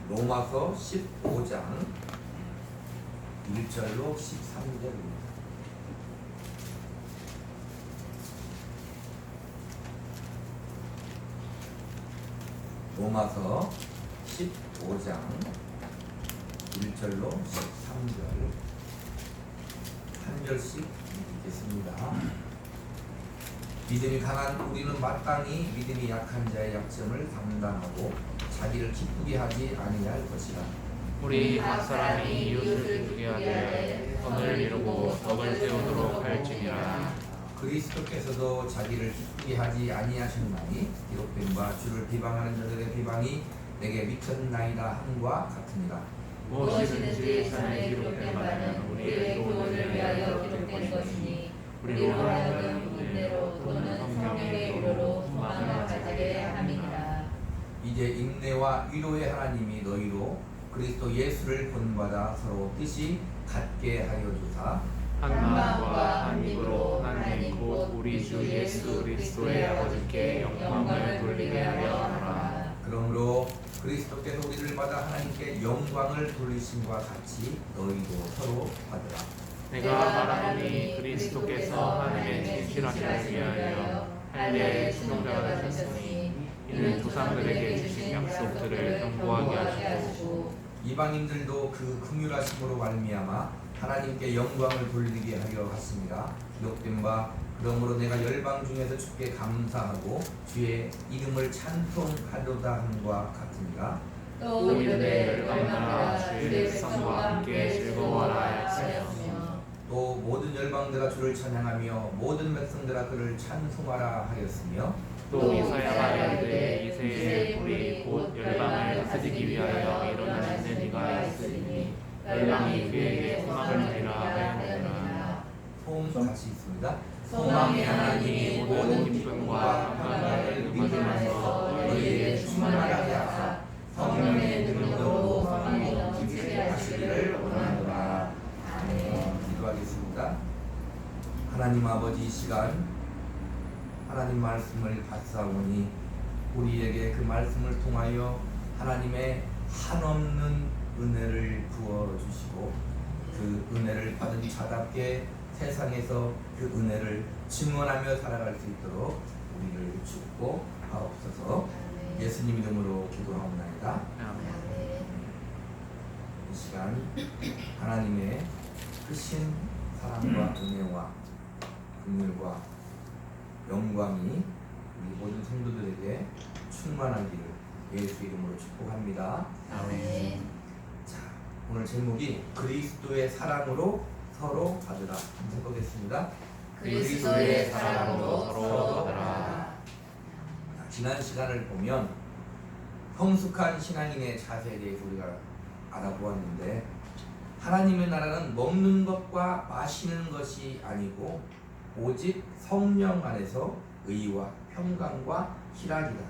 로마서 15장 1절로 13절입니다. 로마서 15장 1절로 13절 한 절씩 읽겠습니다. 믿음이 강한 우리는 마땅히 믿음이 약한 자의 약점을 감당하고 자기를 기쁘게 하지 아니할 것이라. 우리 각 사람이 이웃을 기쁘게 하되 선을 이루고 덕을 세우도록 할지니라. 그리스도께서도 자기를 기쁘게 하지 아니하셨나니 기록된 바 주를 비방하는 자들의 비방이 내게 미쳤나이다 함과 같으니라. 무엇이든지 전에 기록된 바는 우리의 도움을 위하여 기록된 것이니 우리로 하여금 인내로 또는 성령의 위로로 소망을 가지게 함이니라. 이제 인내와 위로의 하나님이 너희로 그리스도 예수를 본받아 서로 뜻이 같게 하여 주사 한 마음과 한 입으로 하나님 곧 우리 주 예수 그리스도의 아버지께 영광을 돌리게 하려 하노라. 그러므로 그리스도께서 우리를 받아 하나님께 영광을 돌리심과 같이 너희도 서로 받으라. 내가 말하노니 그리스도께서 하나님의 진실하심을 위하여 할례의 추종자가 되셨으니 이는 조상들에게 주신 약속들을 경고하게 하시고 이방인들도 그 긍휼하심으로 말미암아 하나님께 영광을 돌리게 하려 하십니다. 기록된 바 그러므로 내가 열방 중에서 주께 감사하고 주의 이름을 찬송하려다 함과 같으니라. 또 이르되 열방들아 주의 백성과 함께 즐거워하라 하였으며 또 모든 열방들아 주를 찬양하며 모든 백성들아 그를 찬송하라 하였으며 또 이사야가 이르되 이새의 불이 곧 열방을 다스리기 위하여 일어나는 이가 있으니 열방이 그에게 소망을 드리라 하였느니라. 소음 같이 있습니다. 소망의 하나님이 모든 기쁨과 감사를 누리면서 너희에게 충만하게 하사 성령의 능력으로 소망이 넘치게 하시기를 원하노라. 아멘. 기도하겠습니다. 하나님 아버지, 이 시간 하나님 말씀을 받사오니 우리에게 그 말씀을 통하여 하나님의 한없는 은혜를 부어주시고 그 은혜를 받은 자답게 세상에서 그 은혜를 증언하며 살아갈 수 있도록 우리를 축복 하옵소서. 예수님 이름으로 기도하옵나이다. 이 시간 하나님의 크신 사랑과 은혜와 긍휼과 영광이 우리 모든 성도들에게 충만하기를 예수 이름으로 축복합니다. 아멘. 자, 오늘 제목이 그리스도의 사랑으로 서로 받으라. 한번 해보겠습니다. 그리스도의 사랑으로 서로 받으라. 지난 시간을 보면 성숙한 신앙인의 자세에 대해서 우리가 알아보았는데 하나님의 나라는 먹는 것과 마시는 것이 아니고 오직 성령 안에서 의와 평강과 희락이다.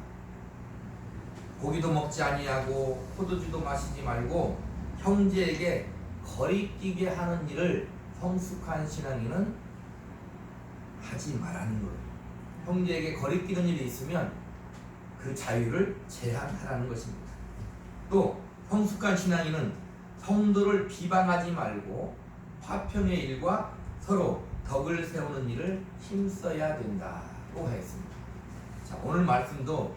고기도 먹지 아니하고 포도주도 마시지 말고 형제에게 거리끼게 하는 일을 성숙한 신앙인은 하지 말라는 거예요. 형제에게 거리끼는 일이 있으면 그 자유를 제한하라는 것입니다. 또 성숙한 신앙인은 성도를 비방하지 말고 화평의 일과 서로 덕을 세우는 일을 힘써야 된다고 하였습니다. 자, 오늘 말씀도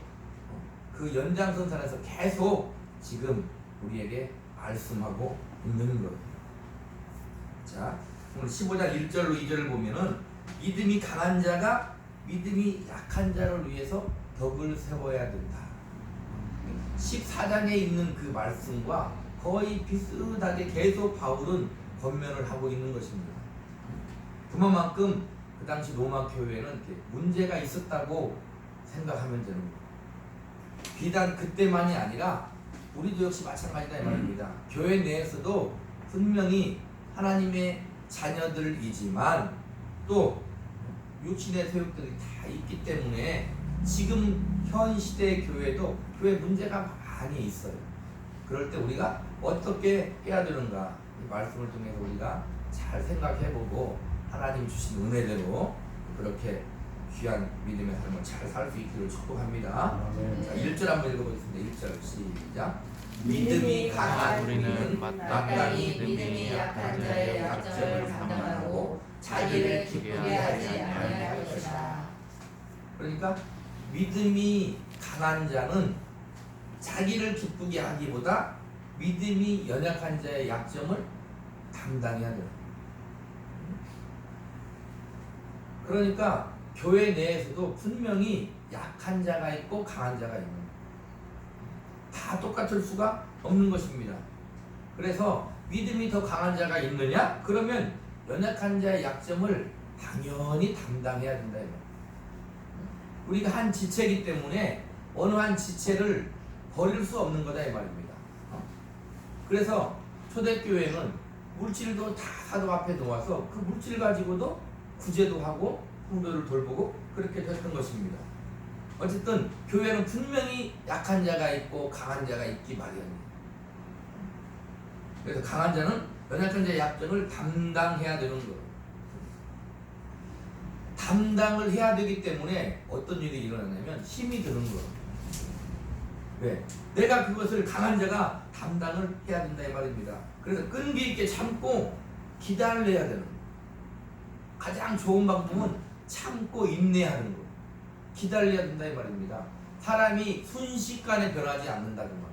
그 연장선상에서 계속 지금 우리에게 말씀하고 있는 거예요. 자, 오늘 15장 1절로 2절을 보면은 믿음이 강한 자가 믿음이 약한 자를 위해서 덕을 세워야 된다. 14장에 있는 그 말씀과 거의 비슷하게 계속 바울은 권면을 하고 있는 것입니다. 그만큼 그 당시 로마 교회는 이렇게 문제가 있었다고 생각하면 되는 거예요. 비단 그때만이 아니라 우리도 역시 마찬가지다 이 말입니다. 교회 내에서도 분명히 하나님의 자녀들이지만 또 육신의 세력들이 다 있기 때문에 지금 현 시대의 교회도 교회 문제가 많이 있어요. 그럴 때 우리가 어떻게 해야 되는가 이 말씀을 통해서 우리가 잘 생각해보고 하나님 주신 은혜대로 그렇게 귀한 믿음의 삶을 잘 살 수 있기를 축복합니다. 자, 1절 한번 읽어보겠습니다. 1절 시작. 믿음이 강한 우리는 우리는 마땅히 믿음이 약한 자의 약점을 감당하고 자기를 기쁘게 하지 아니할 것이다. 그러니까 믿음이 강한 자는 자기를 기쁘게 하기보다 믿음이 연약한 자의 약점을 담당해야 돼요. 그러니까 교회 내에서도 분명히 약한 자가 있고 강한 자가 있는 거예요. 다 똑같을 수가 없는 것입니다. 그래서 믿음이 더 강한 자가 있느냐? 그러면 연약한 자의 약점을 당연히 담당해야 된다. 우리가 한 지체이기 때문에 어느 한 지체를 버릴 수 없는 거다 이 말입니다. 그래서 초대교회는 물질도 다 사도 앞에 놓아서 그 물질 가지고도 구제도 하고 성도를 돌보고 그렇게 됐던 것입니다. 어쨌든 교회는 분명히 약한 자가 있고 강한 자가 있기 마련이에요. 그래서 강한 자는 연약한 자의 약점을 담당해야 되는 거예요. 담당을 해야 되기 때문에 어떤 일이 일어나냐면 힘이 드는 거예요. 왜? 내가 그것을 강한 자가 담당을 해야 된다 이 말입니다. 그래서 끈기 있게 참고 기다려야 되는 거예요. 가장 좋은 방법은 참고 인내하는 거. 기다려야 된다 이 말입니다. 사람이 순식간에 변하지 않는다는 말.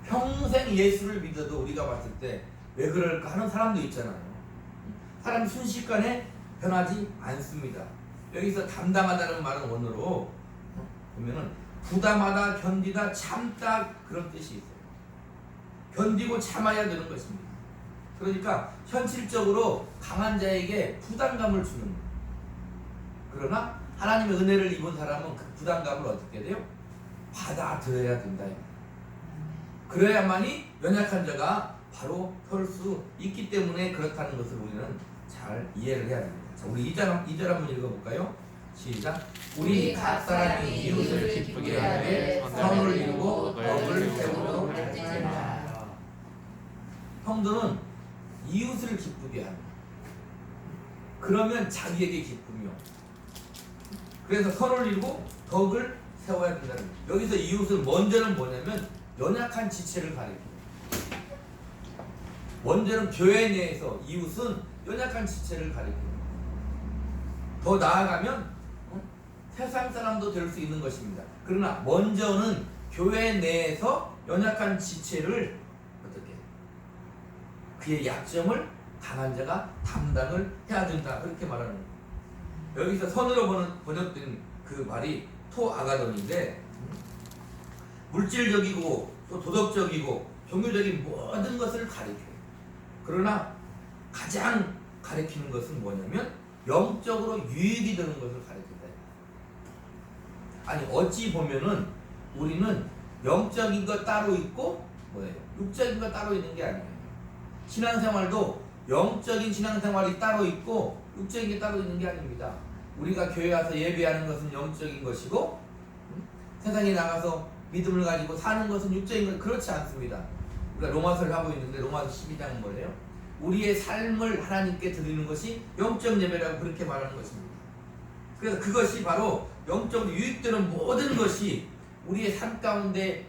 평생 예수를 믿어도 우리가 봤을 때 왜 그럴까 하는 사람도 있잖아요. 사람이 순식간에 변하지 않습니다. 여기서 담당하다는 말은 원어로 보면은 부담하다, 견디다, 참다 그런 뜻이 있어요. 견디고 참아야 되는 것입니다. 그러니까 현실적으로 강한 자에게 부담감을 주는 거예요. 그러나 하나님의 은혜를 입은 사람은 그 부담감을 어떻게 돼요? 받아들여야 된다. 그래야만이 연약한 자가 바로 설 수 있기 때문에 그렇다는 것을 우리는 잘 이해를 해야 됩니다. 자, 우리 2절 한번 읽어볼까요? 시작. 우리 각 사람이 이웃을 기쁘게 하되 선을 이루고 덕을 세우도록 할지니라. 성도는 이웃을 기쁘게 합니다. 그러면 자기에게 기쁨이요. 그래서 선을 이루고 덕을 세워야 된다는 거예요. 여기서 이웃은 먼저는 뭐냐면 연약한 지체를 가리켜요. 먼저는 교회 내에서 이웃은 연약한 지체를 가리켜요. 더 나아가면 세상 사람도 될 수 있는 것입니다. 그러나 먼저는 교회 내에서 연약한 지체를 어떻게 그의 약점을 강한 자가 담당을 해야 된다 그렇게 말하는 거예요. 여기서 선으로 번역된 그 말이 토아가돈인데 물질적이고 또 도덕적이고 종교적인 모든 것을 가리켜요. 그러나 가장 가리키는 것은 뭐냐면 영적으로 유익이 되는 것을 가리킨다. 아니 어찌 보면은 우리는 영적인 것 따로 있고 뭐예요? 육적인 것 따로 있는 게 아니에요. 신앙생활도 영적인 신앙생활이 따로 있고 육적인 게 따로 있는 게 아닙니다. 우리가 교회 와서 예배하는 것은 영적인 것이고 세상에 나가서 믿음을 가지고 사는 것은 육적인 것 그렇지 않습니다. 우리가 로마서를 하고 있는데 로마서 12장은 뭐예요? 우리의 삶을 하나님께 드리는 것이 영적 예배라고 그렇게 말하는 것입니다. 그래서 그것이 바로 영적으로 유익되는 모든 것이 우리의 삶 가운데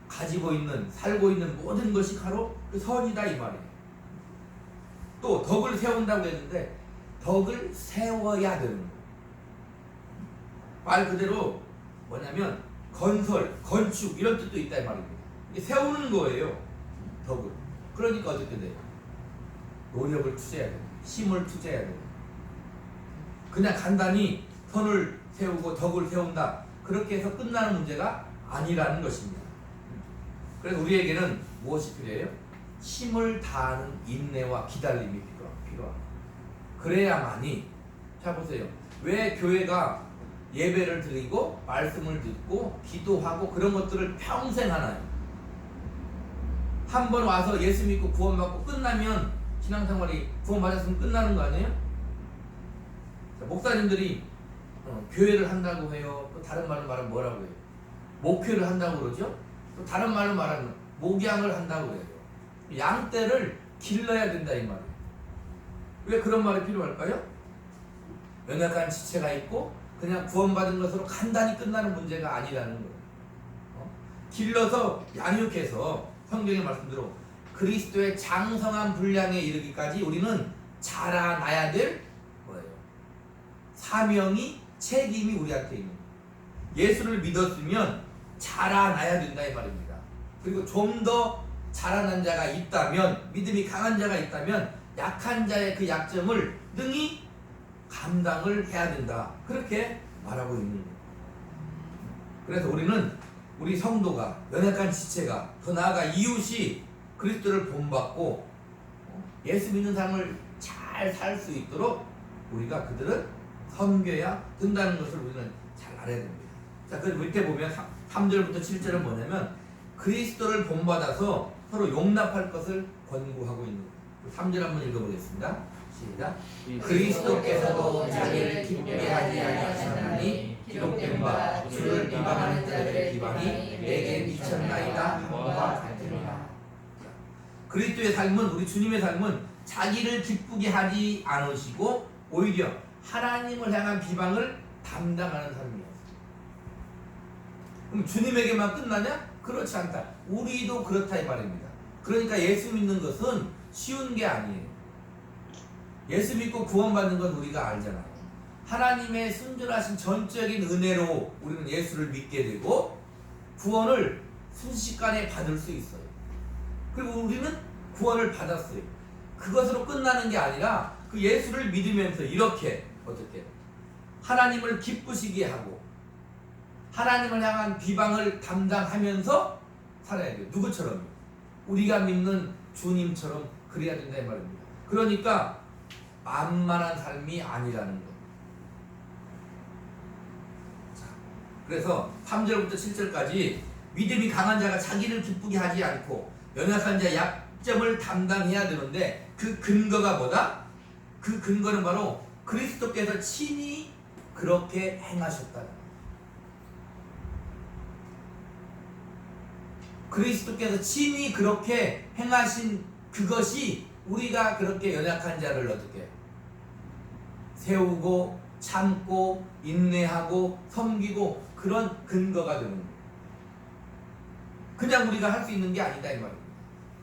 가지고 있는 살고 있는 모든 것이 바로 그 선이다 이 말이에요. 또 덕을 세운다고 했는데 덕을 세워야 되는 거예요. 말 그대로 뭐냐면 건설, 건축 이런 뜻도 있다 이 말입니다. 이게 세우는 거예요. 덕을. 그러니까 어떻게 돼요? 노력을 투자해야 돼요. 힘을 투자해야 돼요. 그냥 간단히 선을 세우고 덕을 세운다 그렇게 해서 끝나는 문제가 아니라는 것입니다. 그래서 우리에게는 무엇이 필요해요? 힘을 다하는 인내와 기다림이 필요합니다. 그래야만이 자 보세요. 왜 교회가 예배를 드리고 말씀을 듣고 기도하고 그런 것들을 평생 하나요? 한 번 와서 예수 믿고 구원받고 끝나면 신앙생활이 구원받았으면 끝나는 거 아니에요? 자, 목사님들이 교회를 한다고 해요. 또 다른 말로 말하면 뭐라고 해요? 목회를 한다고 그러죠? 또 다른 말로 말하면 목양을 한다고 해요. 양떼를 길러야 된다 이 말이에요. 왜 그런 말이 필요할까요? 연약한 지체가 있고 그냥 구원받은 것으로 간단히 끝나는 문제가 아니라는 거예요. 길러서 양육해서 성경의 말씀대로 그리스도의 장성한 분량에 이르기까지 우리는 자라나야 될 뭐예요? 사명이 책임이 우리한테 있는 거예요. 예수를 믿었으면 자라나야 된다 이 말입니다. 그리고 좀 더 자라난 자가 있다면, 믿음이 강한 자가 있다면 약한 자의 그 약점을 능히 감당을 해야 된다. 그렇게 말하고 있는 거예요. 그래서 우리는 우리 성도가, 연약한 지체가, 더 나아가 이웃이 그리스도를 본받고 예수 믿는 삶을 잘 살 수 있도록 우리가 그들을 섬겨야 된다는 것을 우리는 잘 알아야 됩니다. 자, 그 밑에 보면 3절부터 7절은 뭐냐면 그리스도를 본받아서 서로 용납할 것을 권고하고 있는 거예요. 3절 한번 읽어보겠습니다. 시작. 그리스도께서도 자기를 기쁘게 하지 아니하셨나니 기록된 바 주를 비방하는 자들의 비방이 내게 미쳤나이다 함과 같으니라. 그리스도의 삶은, 우리 주님의 삶은 자기를 기쁘게 하지 않으시고 오히려 하나님을 향한 비방을 담당하는 삶이었어요. 그럼 주님에게만 끝나냐? 그렇지 않다. 우리도 그렇다 이 말입니다. 그러니까 예수 믿는 것은 쉬운 게 아니에요. 예수 믿고 구원받는 건 우리가 알잖아요. 하나님의 순전하신 전적인 은혜로 우리는 예수를 믿게 되고 구원을 순식간에 받을 수 있어요. 그리고 우리는 구원을 받았어요. 그것으로 끝나는 게 아니라 그 예수를 믿으면서 이렇게 어떻게 하나님을 기쁘시게 하고 하나님을 향한 비방을 담당하면서 살아야 돼요. 누구처럼? 우리가 믿는 주님처럼 그래야 된다 이 말입니다. 그러니까 만만한 삶이 아니라는 것. 자, 그래서 3절부터 7절까지 믿음이 강한 자가 자기를 기쁘게 하지 않고 연약한 자의 약점을 담당해야 되는데 그 근거가 뭐다? 그 근거는 바로 그리스도께서 친히 그렇게 행하셨다는 거예요. 그리스도께서 친히 그렇게 행하신 그것이 우리가 그렇게 연약한 자를 어떻게 세우고 참고 인내하고 섬기고 그런 근거가 되는 거예요. 그냥 우리가 할 수 있는 게 아니다 이 말입니다.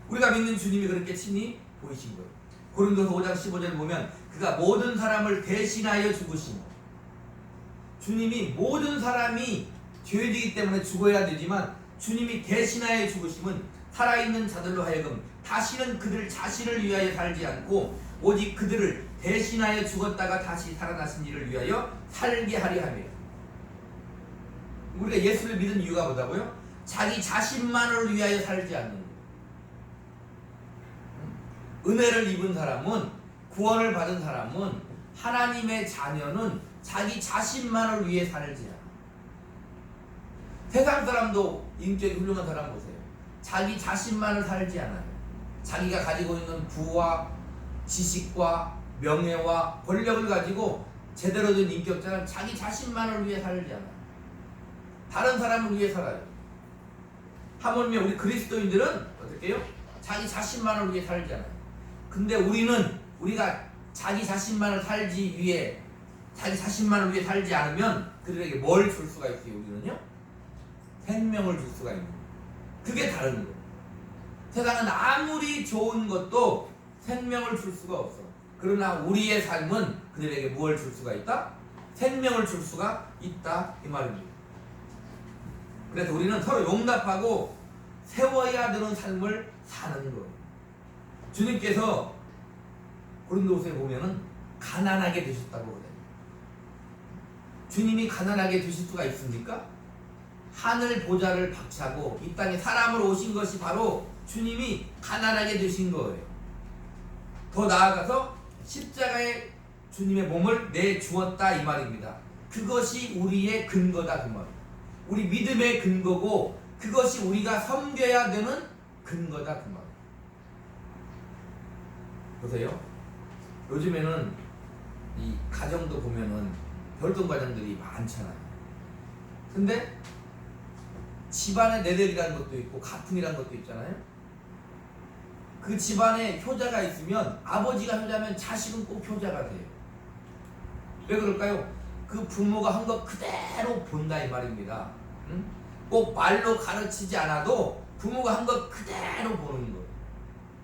우리가 믿는 주님이 그렇게 친히 보이신 거예요. 고린도서 5장 15절을 보면 그가 모든 사람을 대신하여 죽으신 거예요. 주님이 모든 사람이 죄되기 때문에 죽어야 되지만 주님이 대신하여 죽으심은 살아있는 자들로 하여금 다시는 그들 자신을 위하여 살지 않고 오직 그들을 대신하여 죽었다가 다시 살아나신 이를 위하여 살게 하려 함이에요. 우리가 예수를 믿은 이유가 뭐다고요? 자기 자신만을 위하여 살지 않는 거예요. 은혜를 입은 사람은, 구원을 받은 사람은, 하나님의 자녀는 자기 자신만을 위해 살지 않아요. 세상 사람도 인격이 훌륭한 사람 보세요. 자기 자신만을 살지 않아요. 자기가 가지고 있는 부와 지식과 명예와 권력을 가지고 제대로 된 인격자는 자기 자신만을 위해 살지 않아요. 다른 사람을 위해 살아요. 하물며 우리 그리스도인들은 어떻게 해요? 자기 자신만을 위해 살지 않아요. 근데 우리가 자기 자신만을 살지 위해 자기 자신만을 위해 살지 않으면 그들에게 뭘 줄 수가 있어요? 우리는요? 생명을 줄 수가 있는 거예요. 그게 다른 거예요. 세상은 아무리 좋은 것도 생명을 줄 수가 없어. 그러나 우리의 삶은 그들에게 무엇을 줄 수가 있다? 생명을 줄 수가 있다 이 말입니다. 그래서 우리는 서로 용납하고 세워야 되는 삶을 사는 거예요. 주님께서 고린도후서에 보면은 가난하게 되셨다고 그래요. 주님이 가난하게 되실 수가 있습니까? 하늘 보좌를 박차고 이 땅에 사람으로 오신 것이 바로 주님이 가난하게 되신 거예요. 더 나아가서 십자가에 주님의 몸을 내주었다 이 말입니다. 그것이 우리의 근거다 그 말이에요. 우리 믿음의 근거고 그것이 우리가 섬겨야 되는 근거다 그 말이에요. 보세요. 요즘에는 이 가정도 보면은 결혼 과정들이 많잖아요. 근데 집안에 내들이라는 것도 있고 가풍이라는 것도 있잖아요. 그 집안에 효자가 있으면 아버지가 효자면 자식은 꼭 효자가 돼요. 왜 그럴까요? 그 부모가 한 것 그대로 본다 이 말입니다. 응? 꼭 말로 가르치지 않아도 부모가 한 것 그대로 보는 거.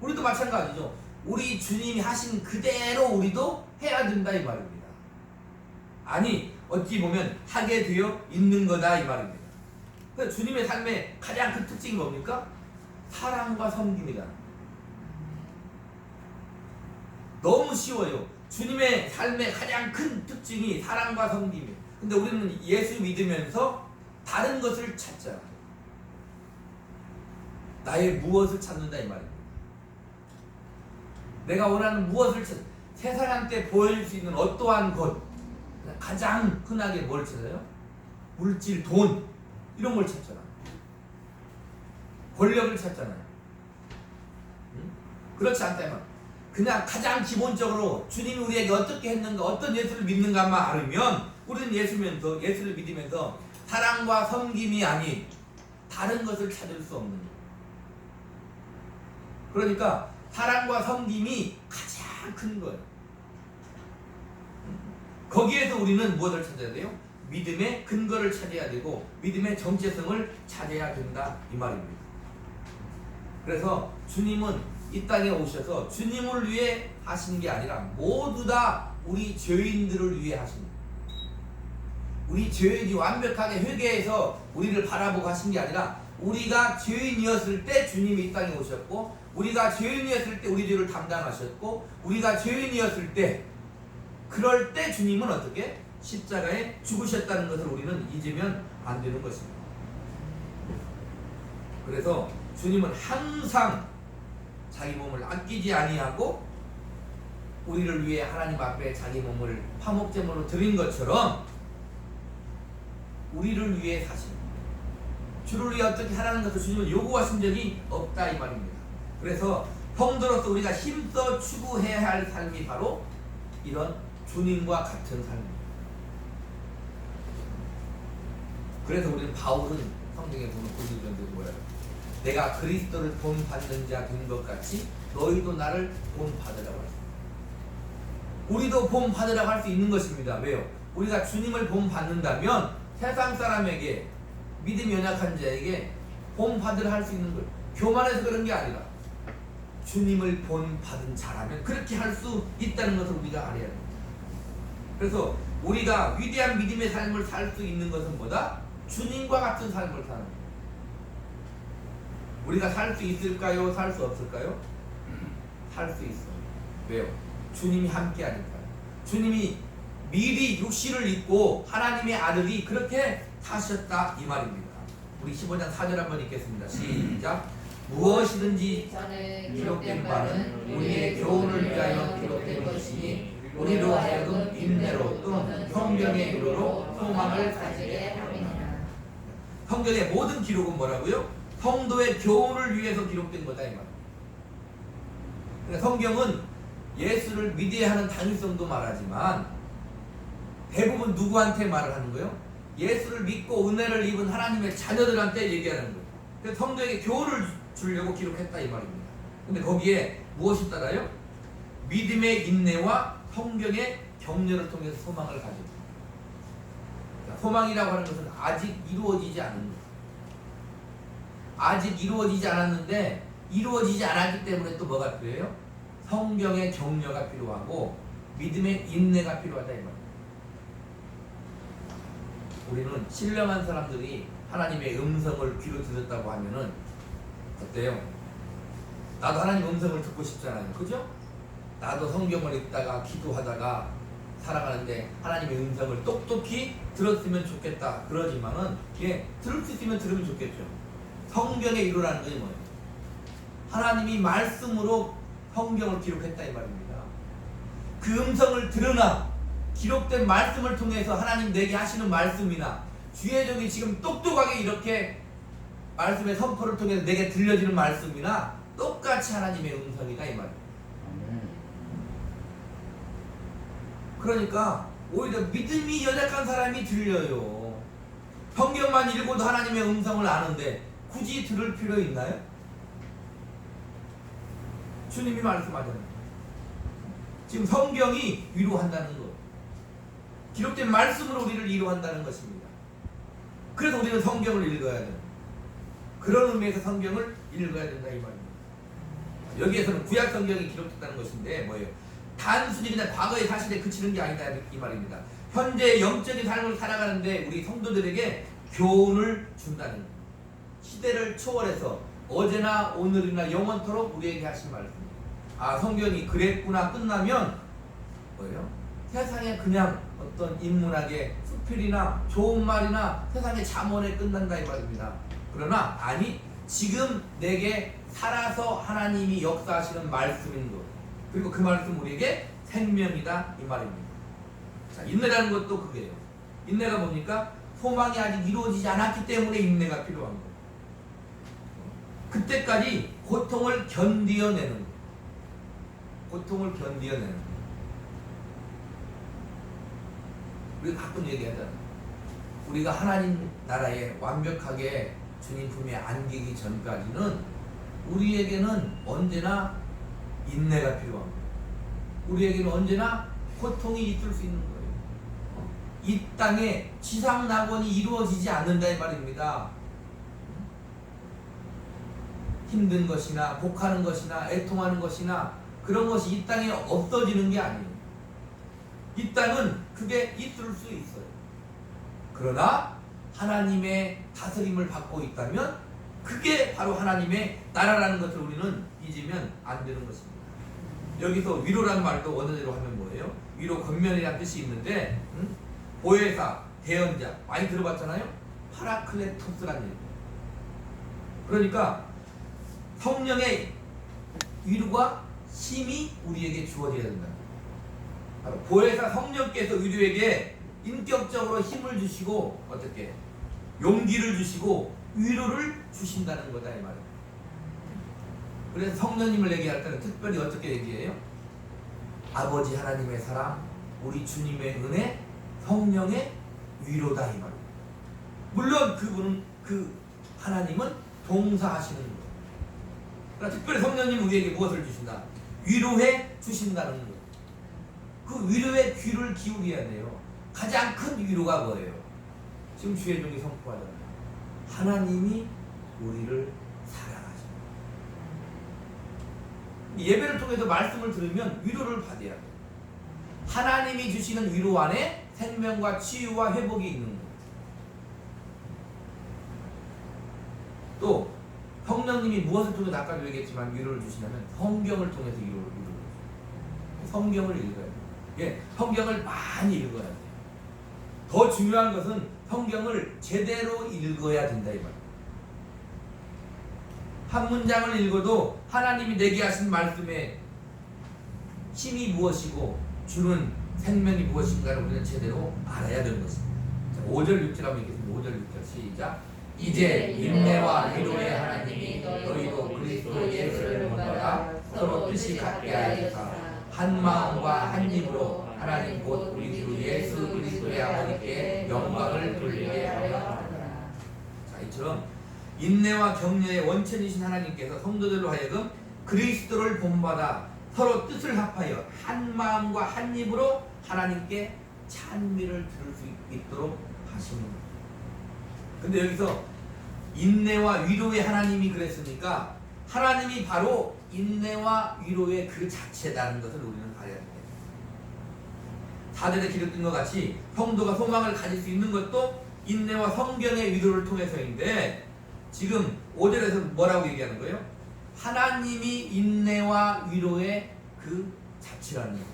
우리도 마찬가지죠. 우리 주님이 하신 그대로 우리도 해야 된다 이 말입니다. 아니 어찌 보면 하게 되어 있는 거다 이 말입니다. 그래서 주님의 삶의 가장 큰 특징이 뭡니까? 사랑과 섬김이다. 너무 쉬워요. 주님의 삶의 가장 큰 특징이 사랑과 섬김이에요. 근데 우리는 예수 믿으면서 다른 것을 찾잖아. 나의 무엇을 찾는다 이 말입니다. 내가 원하는 무엇을 찾. 세상한테 보여줄 수 있는 어떠한 것, 가장 흔하게 뭘 찾아요? 물질, 돈 이런 걸 찾잖아. 권력을 찾잖아요. 응? 그렇지 않다면 그냥 가장 기본적으로 주님이 우리에게 어떻게 했는가, 어떤 예수를 믿는가만 알으면 우리는 예수를 믿으면서 사랑과 섬김이 아닌 다른 것을 찾을 수 없는 거예요. 그러니까 사랑과 섬김이 가장 큰 거예요. 거기에서 우리는 무엇을 찾아야 돼요? 믿음의 근거를 찾아야 되고 믿음의 정체성을 찾아야 된다 이 말입니다. 그래서 주님은 이 땅에 오셔서 주님을 위해 하신 게 아니라 모두 다 우리 죄인들을 위해 하신 거예요. 우리 죄인이 완벽하게 회개해서 우리를 바라보고 하신 게 아니라 우리가 죄인이었을 때 주님이 이 땅에 오셨고 우리가 죄인이었을 때 우리 죄를 담당하셨고 우리가 죄인이었을 때 그럴 때 주님은 어떻게? 십자가에 죽으셨다는 것을 우리는 잊으면 안 되는 것입니다. 그래서 주님은 항상 자기 몸을 아끼지 아니하고 우리를 위해 하나님 앞에 자기 몸을 화목제물로 드린 것처럼 우리를 위해 사십니다. 주를 위해 어떻게 하라는 것을 주님은 요구하신 적이 없다 이 말입니다. 그래서 성도로서 우리가 힘써 추구해야 할 삶이 바로 이런 주님과 같은 삶입니다. 그래서 우리는 바울은 성경에 보면 고린도전서에 뭐예요? 내가 그리스도를 본받는 자 된 것 같이 너희도 나를 본받으라고 했습니다. 우리도 본받으라고 할 수 있는 것입니다. 왜요? 우리가 주님을 본받는다면 세상 사람에게 믿음이 연약한 자에게 본받으라 할 수 있는 거예요. 교만해서 그런 게 아니라 주님을 본받은 자라면 그렇게 할 수 있다는 것을 우리가 알아야 됩니다. 그래서 우리가 위대한 믿음의 삶을 살 수 있는 것은 뭐다? 주님과 같은 삶을 사는 거예요. 우리가 살 수 있을까요? 살 수 없을까요? 살 수 있어요. 왜요? 주님이 함께 하니까요. 주님이 미리 육신을 입고 하나님의 아들이 그렇게 사셨다 이 말입니다. 우리 15장 4절 한번 읽겠습니다. 시작. 무엇이든지 전에 기록된 바는 우리의 교훈을 위하여 기록된 것이니 우리로 하여금 인내로 또는 성경의 이로로 소망을 가지게 함이니라. 성경의 모든 기록은 뭐라고요? 성도의 교훈을 위해서 기록된 거다 이 말입니다. 그러니까 성경은 예수를 위대하는 당위성도 말하지만 대부분 누구한테 말을 하는 거예요? 예수를 믿고 은혜를 입은 하나님의 자녀들한테 얘기하는 거예요. 그래서 성도에게 교훈을 주려고 기록했다 이 말입니다. 근데 거기에 무엇이 따라요? 믿음의 인내와 성경의 격려를 통해서 소망을 가지고. 소망이라고 하는 것은 아직 이루어지지 않은 거예요. 아직 이루어지지 않았는데 이루어지지 않았기 때문에 또 뭐가 필요해요? 성경의 격려가 필요하고 믿음의 인내가 필요하다 이 말입니다. 우리는 신령한 사람들이 하나님의 음성을 귀로 들었다고 하면은 어때요? 나도 하나님 음성을 듣고 싶잖아요. 그죠? 나도 성경을 읽다가 기도하다가 살아가는데 하나님의 음성을 똑똑히 들었으면 좋겠다. 그러지만은 들을 수 있으면 들으면 좋겠죠. 성경의 이루라는 것이 뭐예요? 하나님이 말씀으로 성경을 기록했다 이 말입니다. 그 음성을 들으나 기록된 말씀을 통해서 하나님 내게 하시는 말씀이나 주의 종이 지금 똑똑하게 이렇게 말씀의 선포를 통해서 내게 들려지는 말씀이나 똑같이 하나님의 음성이다 이 말입니다. 그러니까 오히려 믿음이 연약한 사람이 들려요. 성경만 읽어도 하나님의 음성을 아는데 굳이 들을 필요 있나요? 주님이 말씀하잖아요. 지금 성경이 위로한다는 것, 기록된 말씀으로 우리를 위로한다는 것입니다. 그래서 우리는 성경을 읽어야 돼. 그런 의미에서 성경을 읽어야 된다 이 말입니다. 여기에서는 구약 성경이 기록됐다는 것인데 뭐예요? 단순히 그냥 과거의 사실에 그치는 게 아니다 이 말입니다. 현재 영적인 삶을 살아가는데 우리 성도들에게 교훈을 준다는 거예요. 시대를 초월해서 어제나 오늘이나 영원토록 우리에게 하신 말씀입니다. 아, 성경이 그랬구나 끝나면 뭐예요? 세상에 그냥 어떤 인문학의 수필이나 좋은 말이나 세상의 잠언에 끝난다 이 말입니다. 그러나 아니, 지금 내게 살아서 하나님이 역사하시는 말씀인 것, 그리고 그 말씀 우리에게 생명이다 이 말입니다. 자, 인내라는 것도 그게요. 인내가 뭡니까? 소망이 아직 이루어지지 않았기 때문에 인내가 필요한 거예요. 그때까지 고통을 견디어내는 거예요. 고통을 견디어내는 거예요. 우리가 가끔 얘기하잖아요. 우리가 하나님 나라에 완벽하게 주님 품에 안기기 전까지는 우리에게는 언제나 인내가 필요한 거예요. 우리에게는 언제나 고통이 있을 수 있는 거예요. 이 땅에 지상 낙원이 이루어지지 않는다 이 말입니다. 힘든 것이나 복하는 것이나 애통하는 것이나 그런 것이 이 땅에 없어지는 게 아니에요. 이 땅은 그게 있을 수 있어요. 그러나 하나님의 다스림을 받고 있다면 그게 바로 하나님의 나라라는 것을 우리는 잊으면 안 되는 것입니다. 여기서 위로라는 말도 원어대로 하면 뭐예요? 위로 권면이라는 뜻이 있는데 보혜사, 대언자 많이 들어봤잖아요? 파라클레토스라는 얘기예요. 그러니까 성령의 위로가 힘이 우리에게 주어져야 된다. 바로 보혜사 성령께서 우리에게 인격적으로 힘을 주시고 어떻게 용기를 주시고 위로를 주신다는 거다 이 말이에요. 그래서 성령님을 얘기할 때는 특별히 어떻게 얘기해요? 아버지 하나님의 사랑, 우리 주님의 은혜, 성령의 위로다 이 말이에요. 물론 그분은 그 하나님은 동사하시는 거예요. 그러니까 특별히 성령님 우리에게 무엇을 주신다? 위로해 주신다는 거예요. 그 위로의 귀를 기울여야 돼요. 가장 큰 위로가 뭐예요? 지금 주의 종이 선포하잖아요. 하나님이 우리를 사랑하십니다. 예배를 통해서 말씀을 들으면 위로를 받아야 돼요. 하나님이 주시는 위로 안에 생명과 치유와 회복이 있는 거예요. 또 성령님이 무엇을 통해서 아까도 얘기했지만 위로를 주시냐면 성경을 통해서 위로를 주세요. 성경을 읽어야 돼요. 예, 성경을 많이 읽어야 돼요. 더 중요한 것은 성경을 제대로 읽어야 된다 이 말이에요. 한 문장을 읽어도 하나님이 내게 하신 말씀의 힘이 무엇이고 주는 생명이 무엇인가를 우리는 제대로 알아야 되는 것입니다. 자, 5절 6절 한번 읽겠습니다. 5절 6절 시작. 이제 인내와 위로의 하나님이 너희도 그리스도 예수를 본받아 서로 뜻이 같게 하여서 한 마음과 한 입으로 하나님 곧 우리 주 예수 그리스도의 아버지께 영광을 돌리게 하려 하노라. 자, 이처럼 인내와 격려의 원천이신 하나님께서 성도들로 하여금 그리스도를 본받아 서로 뜻을 합하여 한 마음과 한 입으로 하나님께 찬미를 들을 수 있도록 하시는 거예요. 근데 여기서 인내와 위로의 하나님이 그랬으니까 하나님이 바로 인내와 위로의 그 자체라는 것을 우리는 봐야 됩니다. 4절에 기록된 것 같이 성도가 소망을 가질 수 있는 것도 인내와 성경의 위로를 통해서인데 지금 5절에서 뭐라고 얘기하는 거예요? 하나님이 인내와 위로의 그 자체라는 거예요.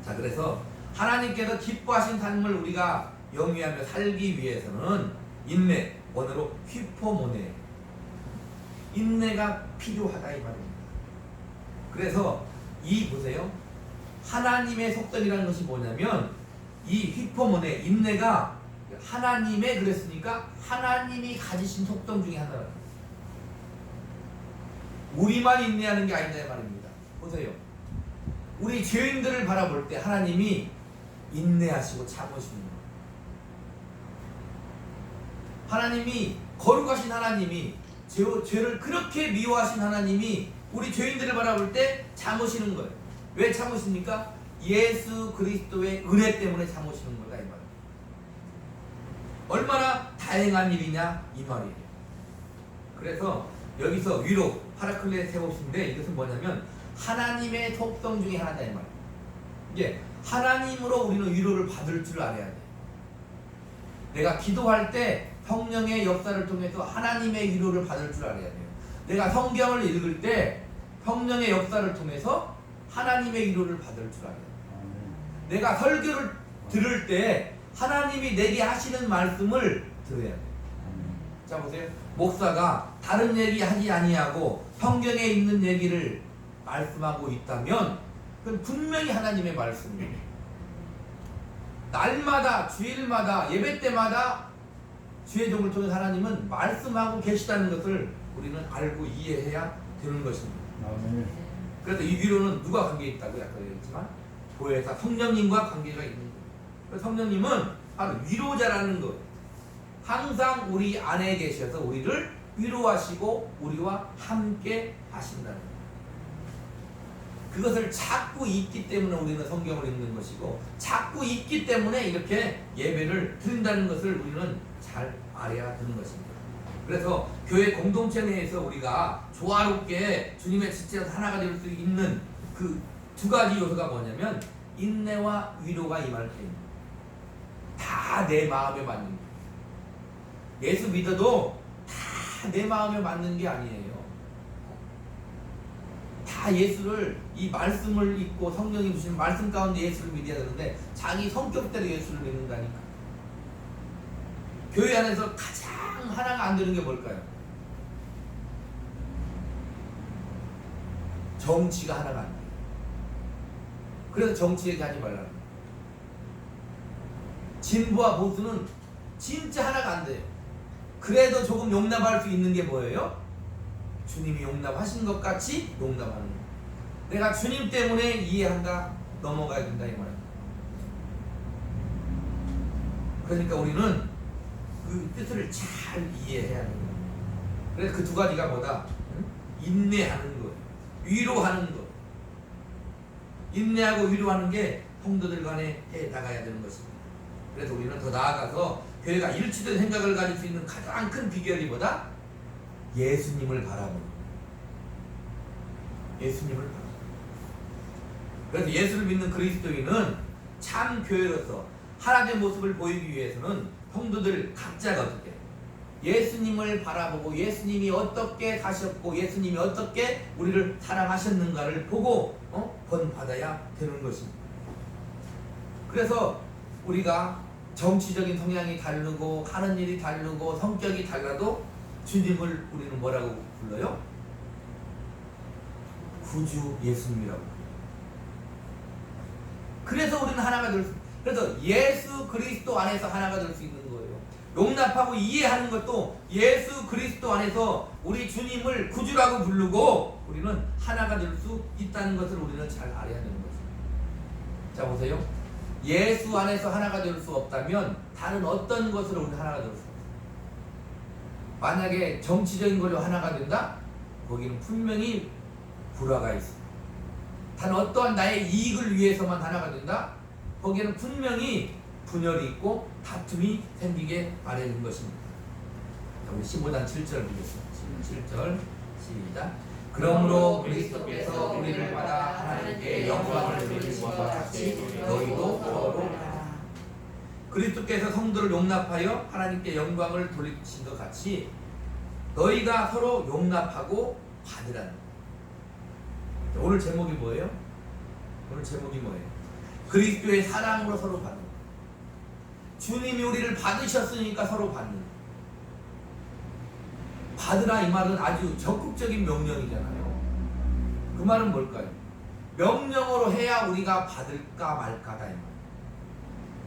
자, 그래서 하나님께서 기뻐하신 삶을 우리가 영위하며 살기 위해서는 인내, 원어로 휘포모네, 인내가 필요하다 이 말입니다. 그래서 이 보세요. 하나님의 속성이라는 것이 뭐냐면 이 휘포모네, 인내가 하나님의 그랬으니까 하나님이 가지신 속성 중에 하나예요. 우리만 인내하는 게 아니다 이 말입니다. 보세요. 우리 죄인들을 바라볼 때 하나님이 인내하시고 참으시는 거예요. 하나님이 거룩하신 하나님이 죄를 그렇게 미워하신 하나님이 우리 죄인들을 바라볼 때 참으시는 거예요. 왜 참으십니까? 예수 그리스도의 은혜 때문에 참으시는 거다 이 말이에요. 얼마나 다행한 일이냐 이 말이에요. 그래서 여기서 위로 파라클레세우스인데 이것은 뭐냐면 하나님의 속성 중에 하나다 이 말이에요. 이게 하나님으로 우리는 위로를 받을 줄 알아야 돼. 내가 기도할 때 성령의 역사를 통해서 하나님의 위로를 받을 줄 알아야 돼요. 내가 성경을 읽을 때 성령의 역사를 통해서 하나님의 위로를 받을 줄 알아야 돼요. 내가 설교를 들을 때 하나님이 내게 하시는 말씀을 들어야 돼요. 자 보세요. 목사가 다른 얘기 하지 아니하고 성경에 있는 얘기를 말씀하고 있다면 그건 분명히 하나님의 말씀이에요. 날마다 주일마다 예배 때마다 주의 종을 통해 하나님은 말씀하고 계시다는 것을 우리는 알고 이해해야 되는 것입니다. 그래서 이 위로는 누가 관계 있다고 아까 얘기했지만 교회에서 성령님과 관계가 있는 거예요. 그래서 성령님은 바로 위로자라는 거예요. 항상 우리 안에 계셔서 우리를 위로하시고 우리와 함께 하신다는 거예요. 그것을 찾고 있기 때문에 우리는 성경을 읽는 것이고 찾고 있기 때문에 이렇게 예배를 드린다는 것을 우리는 잘 알아야 되는 것입니다. 그래서 교회 공동체 내에서 우리가 조화롭게 주님의 지체에서 하나가 될 수 있는 그 두 가지 요소가 뭐냐면 인내와 위로가 임할 때입니다. 다 내 마음에 맞는 거예요. 예수 믿어도 다 내 마음에 맞는 게 아니에요. 다 예수를 이 말씀을 믿고 성령이 주신 말씀 가운데 예수를 믿어야 되는데 자기 성격대로 예수를 믿는다니까. 교회 안에서 가장 하나가 안 되는 게 뭘까요? 정치가 하나가 안 돼요. 그래서 정치 얘기하지 말라는 거예요. 진보와 보수는 진짜 하나가 안 돼요. 그래도 조금 용납할 수 있는 게 뭐예요? 주님이 용납하신 것 같이 용납하는 거예요. 내가 주님 때문에 이해한다, 넘어가야 된다 이 말이에요. 그러니까 우리는 그 뜻을 잘 이해해야 하는 거예요. 그래서 그 두 가지가 뭐다? 인내하는 것, 위로하는 것. 인내하고 위로하는 게 성도들 간에 해 나가야 되는 것입니다. 그래서 우리는 더 나아가서 교회가 일치된 생각을 가질 수 있는 가장 큰 비결이 뭐다? 예수님을 바라보는. 예수님을 바라보는. 그래서 예수를 믿는 그리스도인은 참 교회로서 하나님의 모습을 보이기 위해서는 성도들 각자가 어떻게 예수님을 바라보고 예수님이 어떻게 사셨고 예수님이 어떻게 우리를 사랑하셨는가를 보고 본받아야 되는 것입니다. 그래서 우리가 정치적인 성향이 다르고 하는 일이 다르고 성격이 달라도 주님을 우리는 뭐라고 불러요? 구주 예수님이라고. 그래서 우리는 하나가 될 수, 그래서 예수 그리스도 안에서 하나가 될 수 있는 거예요. 용납하고 이해하는 것도 예수 그리스도 안에서 우리 주님을 구주라고 부르고 우리는 하나가 될 수 있다는 것을 우리는 잘 알아야 되는 거죠. 자 보세요. 예수 안에서 하나가 될 수 없다면 다른 어떤 것으로 우리는 하나가 될 수 없어요. 만약에 정치적인 걸로 하나가 된다? 거기는 분명히 불화가 있어요. 단 어떠한 나의 이익을 위해서만 하나가 된다? 거기에는 분명히 분열이 있고 다툼이 생기게 마련인 것입니다. 우리 15장 7절 보겠습니다. 7절 시작. 그러므로 그리스도께서 우리를 받아 하나님께 영광을 돌리신 것과 같이 너희도 서로 그리스도께서 성도를 용납하여 하나님께 영광을 돌리신 것 같이 너희가 서로 용납하고 받으라는 거예요. 오늘 제목이 뭐예요? 오늘 제목이 뭐예요? 그리스도의 사랑으로 서로 받는 거예요. 주님이 우리를 받으셨으니까 서로 받는 거예요. 받으라 이 말은 아주 적극적인 명령이잖아요. 그 말은 뭘까요? 명령으로 해야 우리가 받을까 말까다 이 말이에요.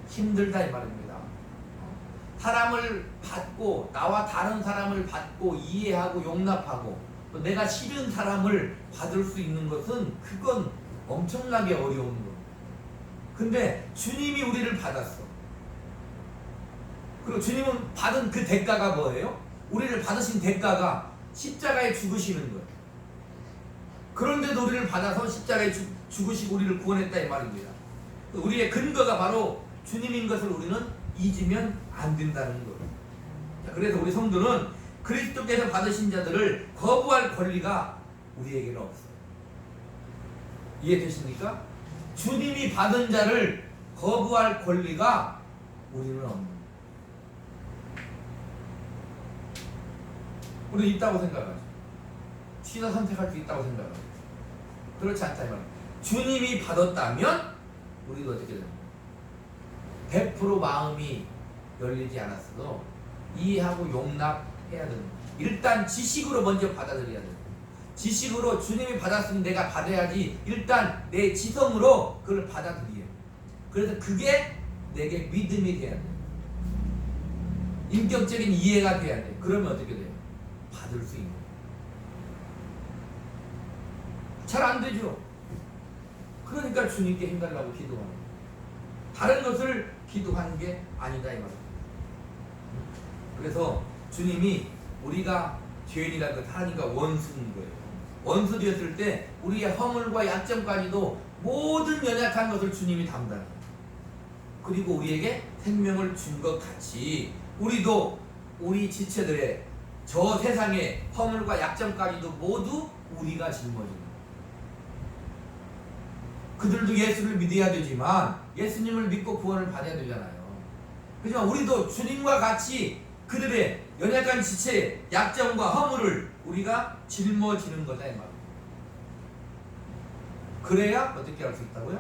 힘들다 이 말입니다. 사람을 받고 나와 다른 사람을 받고 이해하고 용납하고 또 내가 싫은 사람을 받을 수 있는 것은 그건 엄청나게 어려운 거. 근데 주님이 우리를 받았어. 그리고 주님은 받은 그 대가가 뭐예요? 우리를 받으신 대가가 십자가에 죽으시는 거예요. 그런데도 우리를 받아서 십자가에 죽으시고 우리를 구원했다 이 말입니다. 우리의 근거가 바로 주님인 것을 우리는 잊으면 안 된다는 거예요. 자, 그래서 우리 성도는 그리스도께서 받으신 자들을 거부할 권리가 우리에게는 없어요. 이해되십니까? 주님이 받은 자를 거부할 권리가 우리는 없는 거예요. 우리는 있다고 생각하죠. 취사 선택할 수 있다고 생각하죠. 그렇지 않다 이 말이에요. 주님이 받았다면 우리도 어떻게 됩니까? 100% 마음이 열리지 않았어도 이해하고 용납해야 되는 거예요. 일단 지식으로 먼저 받아들여야 돼요. 지식으로 주님이 받았으면 내가 받아야지. 일단 내 지성으로 그걸 받아들여요. 그래서 그게 내게 믿음이 돼야 돼요. 인격적인 이해가 돼야 돼요. 그러면 어떻게 돼요? 받을 수 있는 거예요. 잘 안 되죠. 그러니까 주님께 힘달라고 기도하는 거예요. 다른 것을 기도하는 게 아니다 이 말이에요. 그래서 주님이 우리가 죄인이라는 것, 하나님과 원수인 거예요. 원수 되었을 때 우리의 허물과 약점까지도 모든 연약한 것을 주님이 담당해요. 그리고 우리에게 생명을 준 것 같이 우리도 우리 지체들의 저 세상의 허물과 약점까지도 모두 우리가 짊어집니다. 그들도 예수를 믿어야 되지만 예수님을 믿고 구원을 받아야 되잖아요. 하지만 우리도 주님과 같이 그들의 연약한 지체의 약점과 허물을 우리가 짊어지는 거다 이 말이에요. 그래야 어떻게 할 수 있다고요?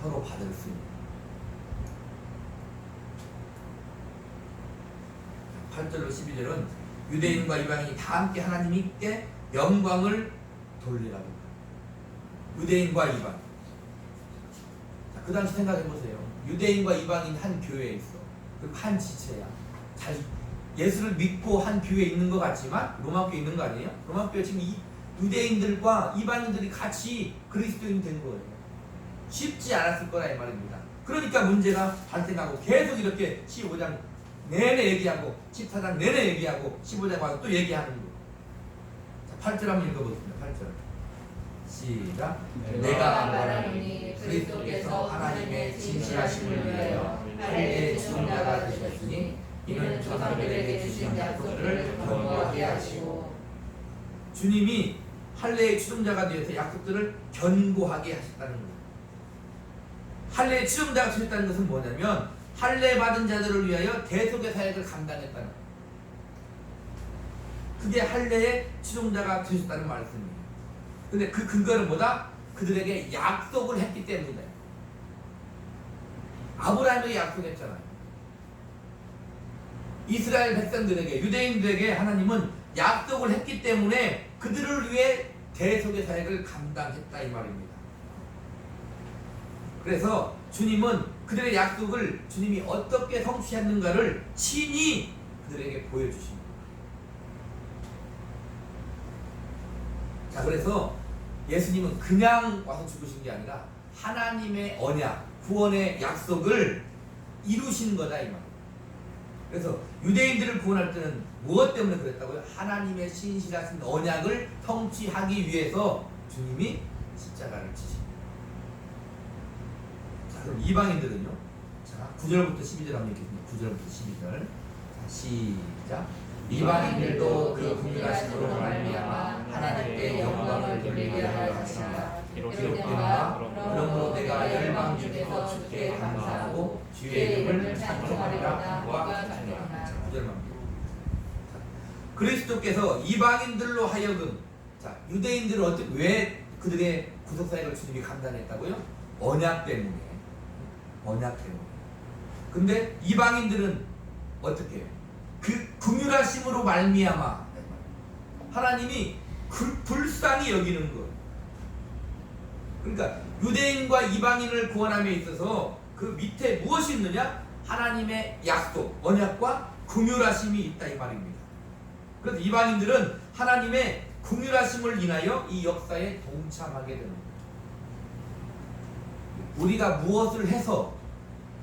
서로 받을 수 있는. 8절로 12절은 유대인과 이방인이 다 함께 하나님께 영광을 돌리라고. 유대인과 이방. 자, 그 당시 생각해 보세요. 유대인과 이방인 한 교회에 있어. 그리고 한 지체야. 예수를 믿고 한 교회에 있는 것 같지만 로마 교회에 있는 거 아니에요? 로마 교회 지금 유대인들과 이방인들이 같이 그리스도인이 된 거예요. 쉽지 않았을 거라 이 말입니다. 그러니까 문제가 발생하고 계속 이렇게 15장 내내 얘기하고 14장 내내 얘기하고 15장 와서 또 얘기하는 거. 자, 8절 한번 읽어보겠습니다. 8절 시작. 내가 말하노니 그리스도께서 하나님의 진실하심을 위하여 할례의 지존자가 되셨으니 이는 조상들에게 주신 약속들을 견고하게 하시고. 주님이 할례의 추종자가 되어서 약속들을 견고하게 하셨다는 거예요. 할례의 추종자가 되셨다는 것은 뭐냐면 할례 받은 자들을 위하여 대속의 사역을 감당했다는 거예요. 그게 할례의 추종자가 되셨다는 말씀이에요. 근데 그 근거는 뭐다? 그들에게 약속을 했기 때문이다. 아브라함에게 약속했잖아요. 이스라엘 백성들에게, 유대인들에게 하나님은 약속을 했기 때문에 그들을 위해 대속의 사역을 감당했다 이 말입니다. 그래서 주님은 그들의 약속을 주님이 어떻게 성취했는가를 친히 그들에게 보여주십니다. 자, 그래서 예수님은 그냥 와서 죽으신 게 아니라 하나님의 언약, 구원의 약속을 이루신 거다 이 말입니다. 그래서 유대인들을 구원할 때는 무엇 때문에 그랬다고요? 하나님의 신실하신 언약을 성취하기 위해서 주님이 십자가를 지십니다. 자, 그럼 이방인들은요? 자, 9절부터 12절 한번 읽겠습니다. 9절부터 12절. 자, 시작. 이방인들도 그 긍휼하심으로 말미암아 하나님께 영광을 돌리게 하려 하시니라. 기록되나 그러므로 내가 열방 중에서 주께 감사하고 주의 이름을 찬송하리라. 그리스도께서 이방인들로 하여금, 자, 유대인들은 어떻게, 왜 그들의 구속사역을 주님이 감당했다고요? 언약 때문에. 언약 때문에. 근데 이방인들은 어떻게 해요? 그 긍휼하심으로 말미암아 하나님이 불쌍히 여기는 것. 그러니까 유대인과 이방인을 구원함에 있어서 그 밑에 무엇이 있느냐? 하나님의 약속, 언약과 긍휼하심이 있다 이 말입니다. 그래서 이방인들은 하나님의 긍휼하심을 인하여 이 역사에 동참하게 되는 거예요. 우리가 무엇을 해서,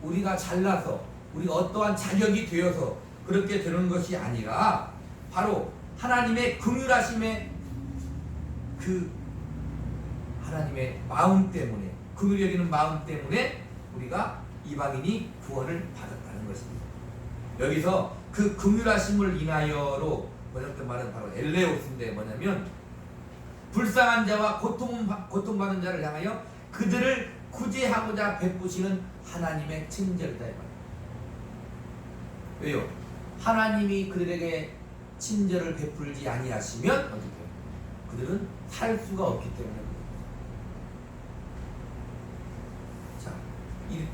우리가 잘나서, 우리가 어떠한 자격이 되어서 그렇게 되는 것이 아니라 바로 하나님의 긍휼하심의 그 하나님의 마음 때문에, 긍휼히 여기는 마음 때문에 우리가 이방인이 구원을 받았다. 하는 것입니다. 여기서 그 긍휼하심을 인하여로 번역된 말은 바로 엘레오스인데 뭐냐면 불쌍한 자와 고통받는 자를 향하여 그들을 구제하고자 베푸시는 하나님의 친절이다 이 말이에요. 왜요? 하나님이 그들에게 친절을 베풀지 아니하시면 어떻게 해요? 그들은 살 수가 없기 때문에. 자,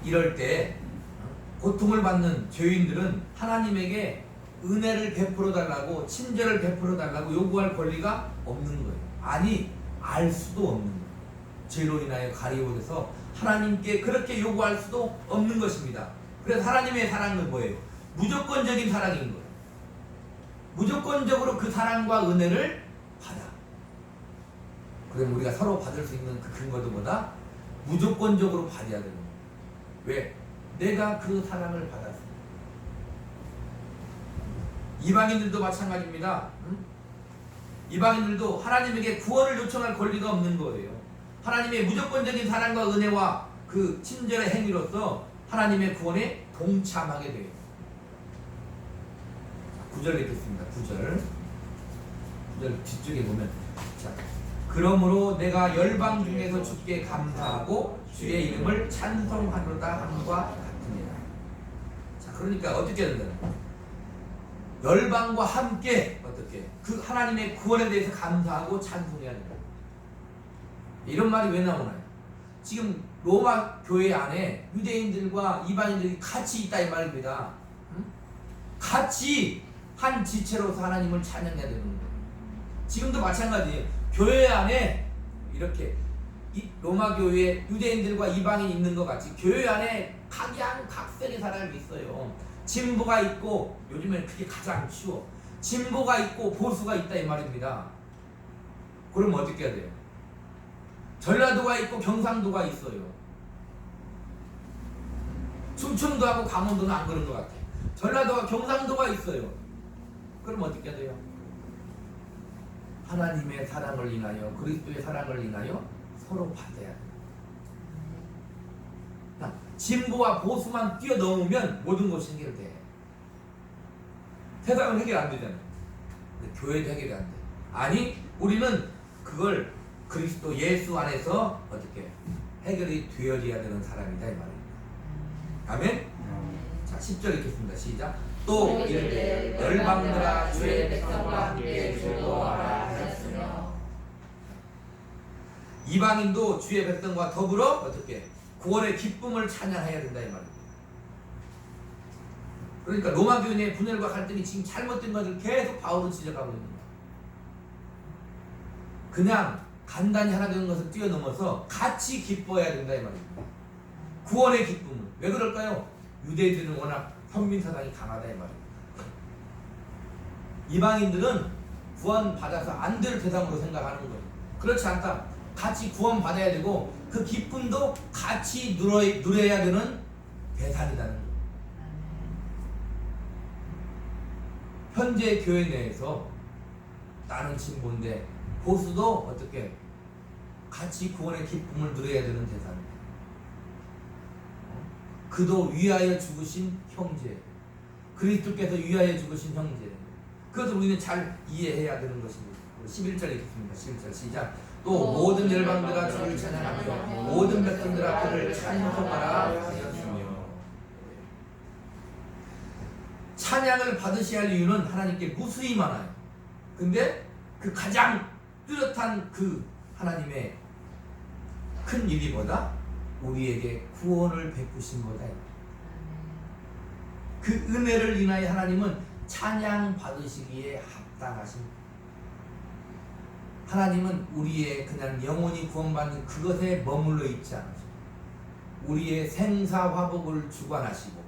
이럴 때 고통을 받는 죄인들은 하나님에게 은혜를 베풀어 달라고 친절을 베풀어 달라고 요구할 권리가 없는 거예요. 아니 알 수도 없는 거예요. 죄로 인하여 가리워져서 하나님께 그렇게 요구할 수도 없는 것입니다. 그래서 하나님의 사랑은 뭐예요? 무조건적인 사랑인 거예요. 무조건적으로 그 사랑과 은혜를 받아. 그럼 우리가 서로 받을 수 있는 그 근거도 뭐다? 무조건적으로 받아야 되는 거예요. 왜? 내가 그 사랑을 받았습니다. 이방인들도 마찬가지입니다. 이방인들도 하나님에게 구원을 요청할 권리가 없는 거예요. 하나님의 무조건적인 사랑과 은혜와 그 친절의 행위로서 하나님의 구원에 동참하게 돼요. 9절 읽겠습니다. 9절 뒤쪽에 보면 자, 그러므로 내가 열방 중에서 주께 감사하고 주의 이름을 찬송하노다 함과 같으니라. 자, 그러니까 어떻게 해야 된다? 열방과 함께 어떻게 그 하나님의 구원에 대해서 감사하고 찬송해야 된다. 이런 말이 왜 나오나요? 지금 로마 교회 안에 유대인들과 이방인들이 같이 있다 이 말입니다. 같이 한 지체로서 하나님을 찬양해야 되는 거예요. 지금도 마찬가지예요. 교회 안에 이렇게 로마 교회에 유대인들과 이방인이 있는 것 같이 교회 안에 각양각색의 사람이 있어요. 진보가 있고 요즘에는 그게 가장 쉬워. 진보가 있고 보수가 있다 이 말입니다. 그럼 어떻게 해야 돼요? 전라도가 있고 경상도가 있어요. 충청도하고 강원도는 안 그런 것 같아요. 전라도와 경상도가 있어요. 그럼 어떻게 해야 돼요? 하나님의 사랑을 인하여 그리스도의 사랑을 인하여 서로 받아야 돼요. 진보와 보수만 뛰어넘으면 모든 것이 해결돼. 세상은 해결 안 되잖아요. 근데 교회도 해결이 안 돼. 아니 우리는 그걸 그리스도 예수 안에서 어떻게 해결이 되어져야 되는 사람이다 이 말입니다. 아멘? 자 10절 읽겠습니다. 시작. 또 이르되 열방들아 주의 백성과 함께 즐거워하라 하였으며. 이방인도 주의 백성과 더불어 어떻게 구원의 기쁨을 찬양해야 된다 이 말입니다. 그러니까 로마 교회 내 분열과 갈등이 지금 잘못된 것을 계속 바울은 지적하고 있는 거예요. 그냥 간단히 하나 되는 것을 뛰어넘어서 같이 기뻐해야 된다 이 말입니다. 구원의 기쁨은 왜 그럴까요? 유대인들은 워낙 현민사상이 강하다 이 말입니다. 이방인들은 구원 받아서 안 될 대상으로 생각하는 거예요. 그렇지 않다. 같이 구원 받아야 되고 그 기쁨도 같이 누려야 되는 대상이라는 거예요. 현재 교회 내에서 나는 진보인데 보수도 어떻게 같이 구원의 기쁨을 누려야 되는 대상입니다. 그도 위하여 죽으신 형제, 그리스도께서 위하여 죽으신 형제, 그것을 우리는 잘 이해해야 되는 것입니다. 11절 읽겠습니다. 11절 시작. 또 모든 열방들아 주를 찬양하며 모든 백성들아 그를 찬송하라 하였으며. 찬양을 받으셔야 할 이유는 하나님께 무수히 많아요. 근데 그 가장 뚜렷한 그 하나님의 큰 일이 뭐다? 우리에게 구원을 베푸신 거다. 그 은혜를 인하여 하나님은 찬양 받으시기에 합당하신. 하나님은 우리의 그냥 영원히 구원받는 그것에 머물러 있지 않으시고 우리의 생사화복을 주관하시고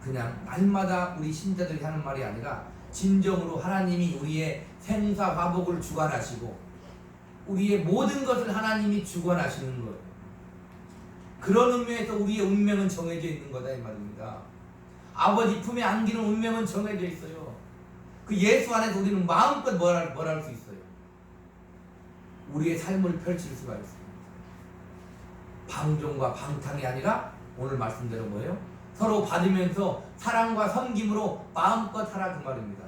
그냥 날마다 우리 신자들이 하는 말이 아니라 진정으로 하나님이 우리의 생사화복을 주관하시고 우리의 모든 것을 하나님이 주관하시는 거예요. 그런 의미에서 우리의 운명은 정해져 있는 거다 이 말입니다. 아버지 품에 안기는 운명은 정해져 있어요. 그 예수 안에서 우리는 마음껏 뭘 할 수 있어요. 우리의 삶을 펼칠 수가 있습니다. 방종과 방탕이 아니라 오늘 말씀대로 뭐예요? 서로 받으면서 사랑과 섬김으로 마음껏 하라 그 말입니다.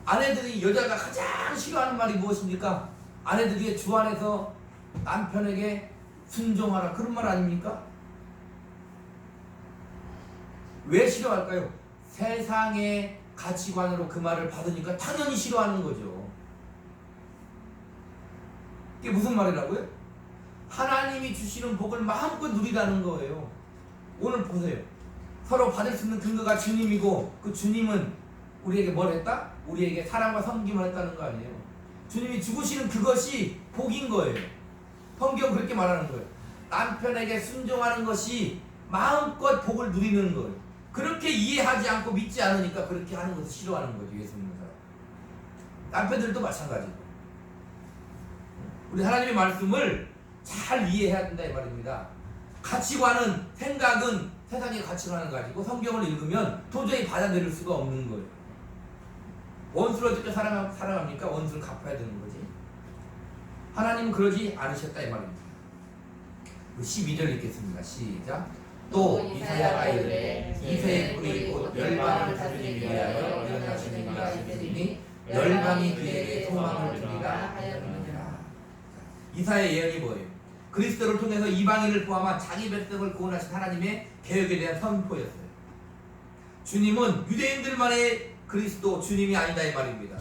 아내들이 여자가 가장 싫어하는 말이 무엇입니까? 아내들이 주 안에서 남편에게 순종하라 그런 말 아닙니까? 왜 싫어할까요? 세상의 가치관으로 그 말을 받으니까 당연히 싫어하는 거죠. 이게 무슨 말이라고요? 하나님이 주시는 복을 마음껏 누리라는 거예요. 오늘 보세요. 서로 받을 수 있는 근거가 주님이고 그 주님은 우리에게 뭘 했다? 우리에게 사랑과 섬김을 했다는 거 아니에요. 주님이 죽으시는 그것이 복인 거예요. 성경 그렇게 말하는 거예요. 남편에게 순종하는 것이 마음껏 복을 누리는 거예요. 그렇게 이해하지 않고 믿지 않으니까 그렇게 하는 것을 싫어하는 거죠. 예수 믿는 사람. 남편들도 마찬가지고. 우리 하나님의 말씀을 잘 이해해야 된다 이 말입니다. 가치관은 생각은 세상의 가치관을 가지고 성경을 읽으면 도저히 받아들일 수가 없는 거예요. 원수를 어떻게 살아갑니까? 원수를 갚아야 되는 거지. 하나님은 그러지 않으셨다 이 말입니다. 12절 읽겠습니다. 시작. 또 이사야가 이르되 이새의 뿌리 곧 열방을 다스리기 위하여 일어나시는 이가 있으니 열방이 그에게 소망을 주리라 하였느니라. 이사야의 예언이 뭐예요? 그리스도를 통해서 이방인을 포함한 자기 백성을 구원하신 하나님의 계획에 대한 선포였어요. 주님은 유대인들만의 그리스도 주님이 아니다 이 말입니다.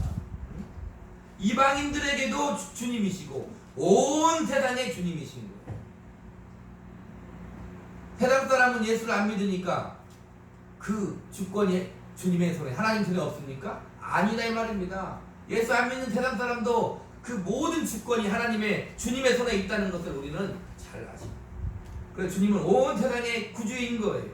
이방인들에게도 주님이시고 온 세상의 주님이신 거예요. 세상 사람은 예수를 안 믿으니까 그 주권이 주님의 손에 하나님 손에 없습니까? 아니다 이 말입니다. 예수 안 믿는 세상 사람도 그 모든 주권이 하나님의 주님의 손에 있다는 것을 우리는 잘 아십니다. 그래서 주님은 온 세상의 구주인 거예요.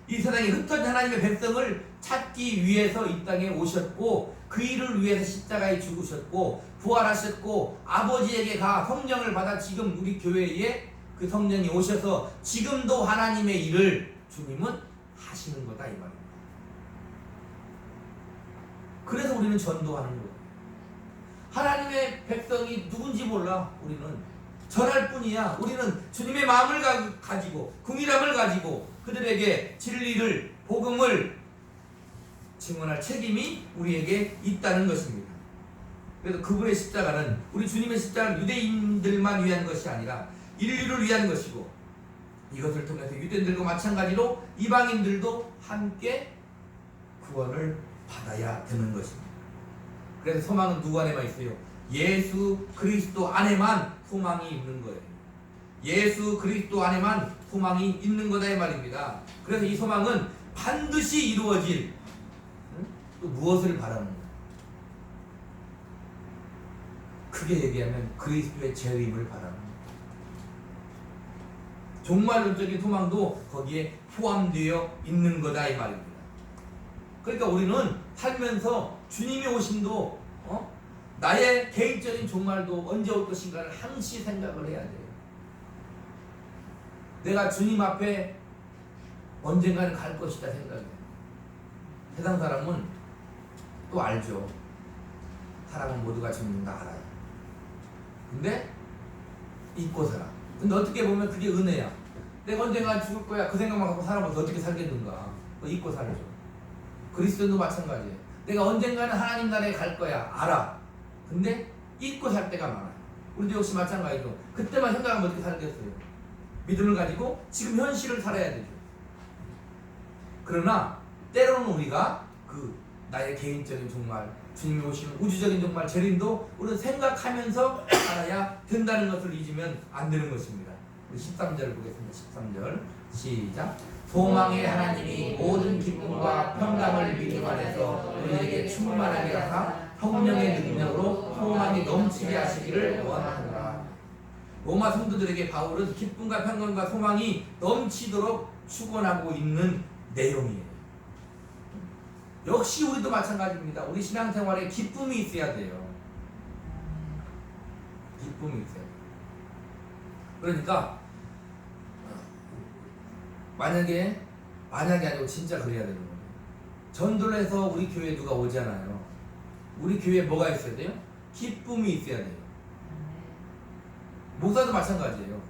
이 세상에 흩어진 하나님의 백성을 찾기 위해서 이 땅에 오셨고 그 일을 위해서 십자가에 죽으셨고 부활하셨고 아버지에게 가 성령을 받아 지금 우리 교회에 그 성령이 오셔서 지금도 하나님의 일을 주님은 하시는 거다 이 말입니다. 그래서 우리는 전도하는 거예요. 하나님의 백성이 누군지 몰라. 우리는 전할 뿐이야. 우리는 주님의 마음을 가지고 긍휼함을 가지고 그들에게 진리를 복음을 증언할 책임이 우리에게 있다는 것입니다. 그래서 그분의 십자가는 우리 주님의 십자가는 유대인들만 위한 것이 아니라 인류를 위한 것이고 이것을 통해서 유대인들과 마찬가지로 이방인들도 함께 구원을 받아야 되는 것입니다. 그래서 소망은 누구 안에만 있어요? 예수 그리스도 안에만 소망이 있는 거예요. 예수 그리스도 안에만 소망이 있는 거다 이 말입니다. 그래서 이 소망은 반드시 이루어질 또 무엇을 바라는 거예요? 크게 얘기하면 그리스도의 재림을 바라는 거예요. 종말론적인 소망도 거기에 포함되어 있는 거다 이 말입니다. 그러니까 우리는 살면서 주님이 오심도 나의 개인적인 종말도 언제 올 것인가를 항시 생각을 해야 돼요. 내가 주님 앞에 언젠가는 갈 것이다 생각해요. 세상 사람은 또 알죠. 사람은 모두가 죽는다 알아요. 근데 잊고 살아. 근데 어떻게 보면 그게 은혜야. 내가 언젠가 죽을 거야 그 생각만 하고 살아봐서 어떻게 살겠는가. 잊고 살죠. 그리스도도 마찬가지예요. 내가 언젠가는 하나님 나라에 갈 거야 알아. 근데 잊고 살 때가 많아요. 우리도 역시 마찬가지로 그때만 생각하면 어떻게 살겠어요. 믿음을 가지고 지금 현실을 살아야 되죠. 그러나 때로는 우리가 그 나의 개인적인 종말 주님이 오시는 우주적인 종말 재림도 우리는 생각하면서 살아야 된다는 것을 잊으면 안 되는 것입니다. 우리 13절 보겠습니다. 13절 시작. 소망의 하나님이 모든 기쁨과 평강을 믿음 안에서 우리에게 충만하게 하사 성령의 능력으로 소망이 넘치게 하시기를 원하노라. 로마 성도들에게 바울은 기쁨과 평강과 소망이 넘치도록 축원하고 있는 내용이에요. 역시 우리도 마찬가지입니다. 우리 신앙생활에 기쁨이 있어야 돼요. 기쁨이 있어야 돼요. 그러니까 만약에 아니고 진짜 그래야 되는 거예요. 전도를 해서 우리 교회에 누가 오잖아요. 우리 교회에 뭐가 있어야 돼요? 기쁨이 있어야 돼요. 목사도 마찬가지예요.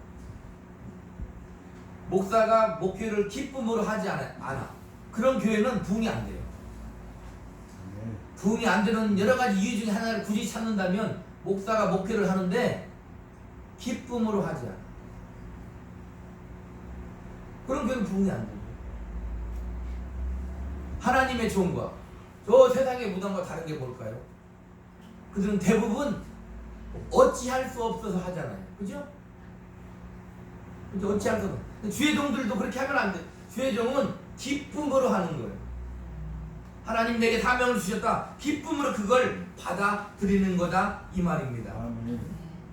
목사가 목회를 기쁨으로 하지 않아. 그런 교회는 부흥이 안 돼요. 부흥이 안 되는 여러 가지 이유 중에 하나를 굳이 찾는다면 목사가 목회를 하는데 기쁨으로 하지 않아. 그런 교회는 부흥이 안 돼요. 하나님의 종과 저 세상의 무당과 다른 게 뭘까요? 그들은 대부분 어찌할 수 없어서 하잖아요. 그죠? 어찌할 수 없어. 주의 종들도 그렇게 하면 안 돼. 주의 종은 기쁨으로 하는 거예요. 하나님 내게 사명을 주셨다. 기쁨으로 그걸 받아들이는 거다. 이 말입니다.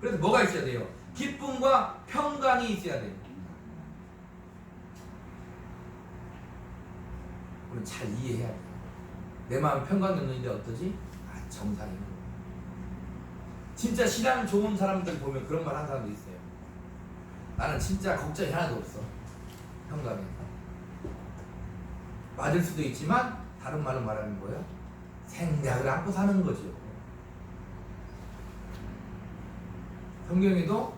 그래서 뭐가 있어야 돼요? 기쁨과 평강이 있어야 돼요. 우리는 잘 이해해야 돼요. 내 마음 평강이 없는데 어떠지? 정상인 거예요. 진짜 신앙 좋은 사람들 보면 그런 말 하는 사람도 있어요. 나는 진짜 걱정이 하나도 없어. 평강이. 맞을 수도 있지만 다른 말은 말하는 거예요. 생각을 안고 사는 거죠. 성경에도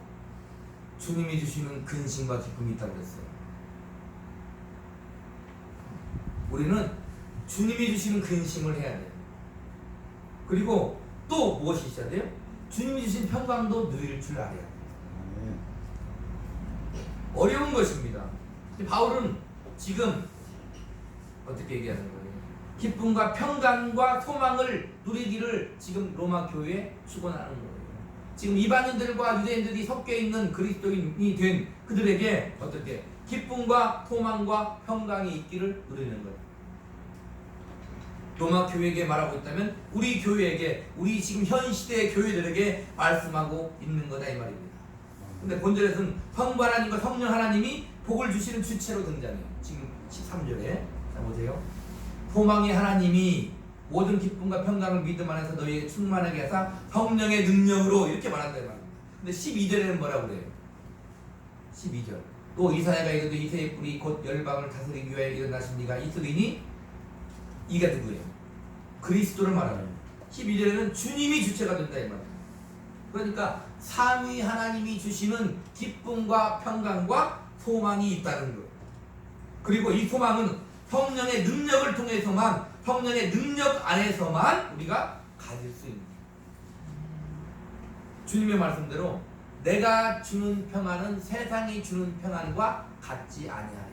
주님이 주시는 근심과 기쁨이 있다고 그랬어요. 우리는 주님이 주시는 근심을 해야 돼요. 그리고 또 무엇이 있어야 돼요? 주님이 주신 평강도 누릴 줄 알아야 돼요. 어려운 것입니다. 바울은 지금 어떻게 얘기하는 거예요? 기쁨과 평강과 소망을 누리기를 지금 로마 교회에 축원하는 거예요. 지금 이방인들과 유대인들이 섞여 있는 그리스도인이 된 그들에게 어떻게 기쁨과 소망과 평강이 있기를 누리는 거예요. 로마 교회에게 말하고 있다면 우리 교회에게, 우리 지금 현 시대의 교회들에게 말씀하고 있는 거다 이 말입니다. 근데 본절에서는 성부 하나님과 성령 하나님이 복을 주시는 주체로 등장해요. 지금 13절에 자 보세요. 소망의 하나님이 모든 기쁨과 평강을 믿음 안에서 너희에게 충만하게 하사 성령의 능력으로 이렇게 말한다 이 말입니다. 근데 12절에는 뭐라고 그래요? 12절 또 이사야가 이르되 이새의 뿔이 곧 열방을 다스리기 위하여 일어나신 이가 있으리니 이가 누구예요? 그리스도를 말하는 12절에는 주님이 주체가 된다 이 말입니다. 그러니까 삼위 하나님이 주시는 기쁨과 평강과 소망이 있다는 것. 그리고 이 소망은 성령의 능력을 통해서만, 성령의 능력 안에서만 우리가 가질 수 있는 거예요. 주님의 말씀대로 내가 주는 평안은 세상이 주는 평안과 같지 아니하리라.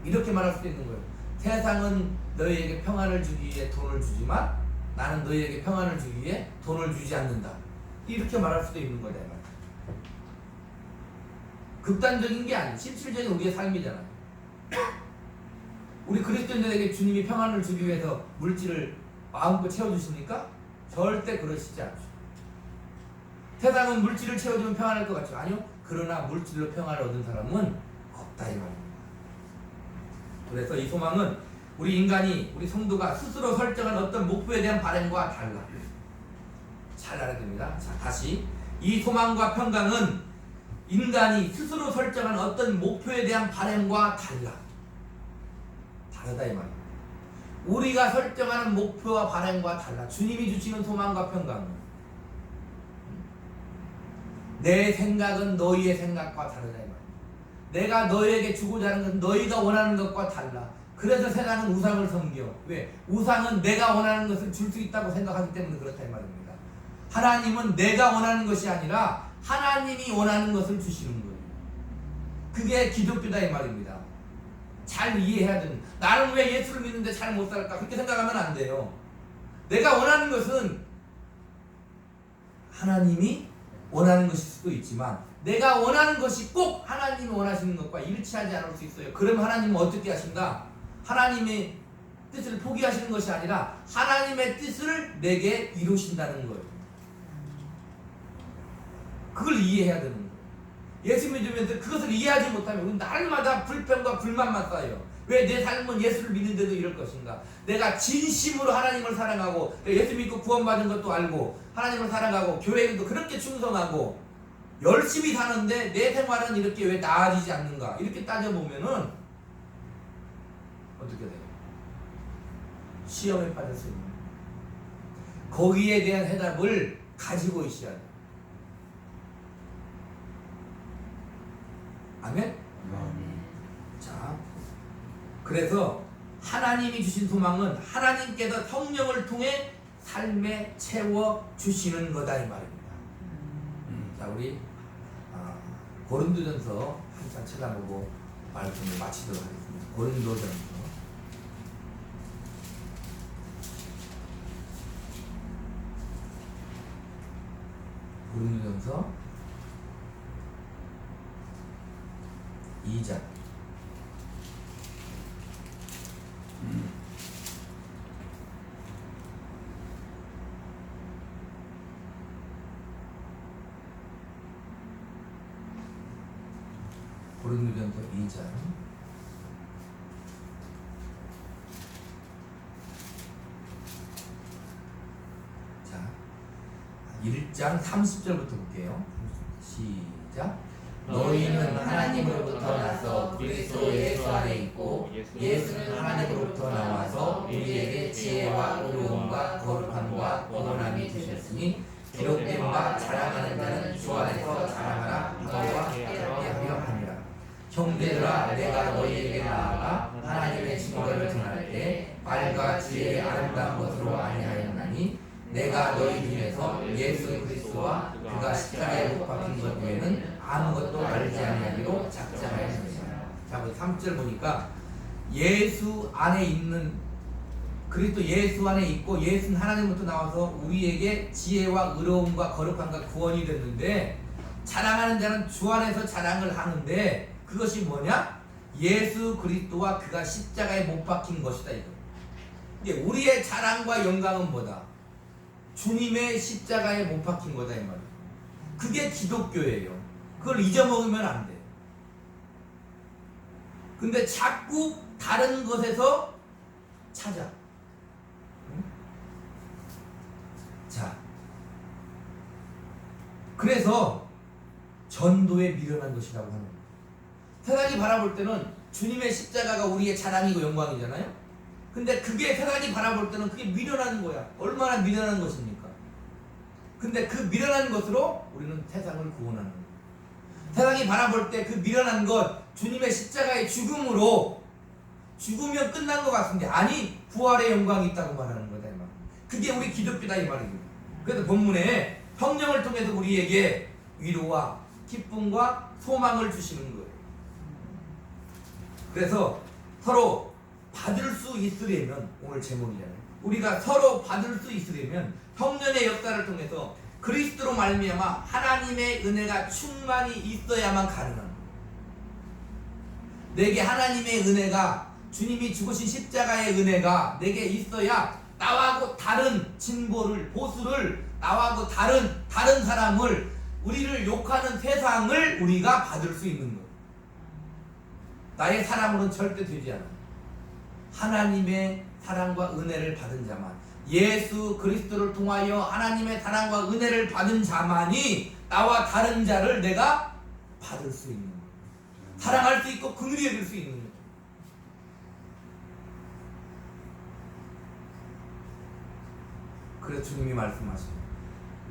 이렇게 말할 수도 있는 거예요. 세상은 너희에게 평안을 주기 위해 돈을 주지만 나는 너희에게 평안을 주기 위해 돈을 주지 않는다. 이렇게 말할 수도 있는 거다. 극단적인 게 아니에요. 실질적인 우리의 삶이잖아요. 우리 그리스도인들에게 주님이 평안을 주기 위해서 물질을 마음껏 채워주십니까? 절대 그러시지 않죠. 세상은 물질을 채워주면 평안할 것 같죠? 아니요. 그러나 물질로 평안을 얻은 사람은 없다 이 말입니다. 그래서 이 소망은 우리 인간이, 우리 성도가 스스로 설정한 어떤 목표에 대한 바람과 달라. 잘 알아야 됩니다. 자, 다시 이 소망과 평강은 인간이 스스로 설정한 어떤 목표에 대한 바람과 달라. 다르다 이 말입니다. 우리가 설정하는 목표와 바람과 달라. 주님이 주시는 소망과 평강은 내 생각은 너희의 생각과 다르다 이 말입니다. 내가 너희에게 주고자 하는 것은 너희가 원하는 것과 달라. 그래서 세상은 우상을 섬겨. 왜? 우상은 내가 원하는 것을 줄 수 있다고 생각하기 때문에 그렇다 이 말입니다. 하나님은 내가 원하는 것이 아니라 하나님이 원하는 것을 주시는 거예요. 그게 기독교다 이 말입니다. 잘 이해해야 되는. 나는 왜 예수를 믿는데 잘 못 살까? 그렇게 생각하면 안 돼요. 내가 원하는 것은 하나님이 원하는 것일 수도 있지만 내가 원하는 것이 꼭 하나님이 원하시는 것과 일치하지 않을 수 있어요. 그럼 하나님은 어떻게 하신다? 하나님의 뜻을 포기하시는 것이 아니라 하나님의 뜻을 내게 이루신다는 거예요. 그걸 이해해야 되는 거예요. 예수 믿으면서 그것을 이해하지 못하면 날마다 불평과 불만만 쌓여요. 왜 내 삶은 예수를 믿는데도 이럴 것인가? 내가 진심으로 하나님을 사랑하고 예수 믿고 구원받은 것도 알고 하나님을 사랑하고 교회에도 그렇게 충성하고 열심히 사는데 내 생활은 이렇게 왜 나아지지 않는가? 이렇게 따져보면은 어떻게 돼요? 시험에 빠질 수 있는 거기에 대한 해답을 가지고 있어야 돼요. 아멘? 자, 그래서 하나님이 주신 소망은 하나님께서 성령을 통해 삶에 채워 주시는 거다 이 말입니다. 자, 우리 고린도전서 한참 찾아보고 말씀을 마치도록 하겠습니다. 고린도전서 2장 고린도전서 2장 자 1장 30절부터 볼게요. 시작. 너희는 하나님으로부터 나서 그리스도 예수 안에 있고 예수는 하나님으로부터 나와서 우리에게 지혜와 의로움과 거룩함과 구원함이 되셨으니 기록된 바 자랑하는 자는 주 안에서 자랑하라 하거와 하려 함이라. 형제들아, 내가 너희에게 나아가 하나님의 증거를 전할 때 말과 지혜의 아름다운 것으로 아니하였나니 내가 너희 중에서 예수 그리스도와 그가 십자가에 못 박힌 것 외에는 아무것도 알지 아니하기로 작정하였습니다. 자, 3절 보니까 예수 안에 있는 그리스도 예수 안에 있고 예수는 하나님부터 나와서 우리에게 지혜와 의로움과 거룩함과 구원이 됐는데 자랑하는 자는 주 안에서 자랑을 하는데 그것이 뭐냐? 예수 그리스도와 그가 십자가에 못 박힌 것이다 이거. 이게 우리의 자랑과 영광은 뭐다? 주님의 십자가에 못 박힌 거다 이 말이에요. 그게 기독교예요. 그걸 잊어먹으면 안 돼. 근데 자꾸 다른 것에서 찾아. 응? 자, 그래서 전도에 미련한 것이라고 하는 거예요. 세상이 바라볼 때는 주님의 십자가가 우리의 자랑이고 영광이잖아요. 근데 그게 세상이 바라볼 때는 그게 미련한 거야. 얼마나 미련한 것입니까? 근데 그 미련한 것으로 우리는 세상을 구원하는 거야. 세상이 바라볼 때 그 미련한 것, 주님의 십자가의 죽음으로 죽으면 끝난 것 같은데 아니 부활의 영광이 있다고 말하는 거다 이 말. 그게 우리 기독교다 이 말입니다. 그래서 본문에 성령을 통해서 우리에게 위로와 기쁨과 소망을 주시는 거예요. 그래서 서로 받을 수 있으려면 오늘 제목이잖아요. 우리가 서로 받을 수 있으려면 성령의 역사를 통해서 그리스도로 말미암아 하나님의 은혜가 충만히 있어야만 가능한 거예요. 내게 하나님의 은혜가 주님이 죽으신 십자가의 은혜가 내게 있어야 나하고 다른 진보를 보수를 나하고 다른 사람을 우리를 욕하는 세상을 우리가 받을 수 있는 거예요. 나의 사랑으로는 절대 되지 않아요. 하나님의 사랑과 은혜를 받은 자만 예수 그리스도를 통하여 하나님의 사랑과 은혜를 받은 자만이 나와 다른 자를 내가 받을 수 있는 거예요. 사랑할 수 있고 긍휼히 여길 수 있는 거예요. 그래서 주님이 말씀하시고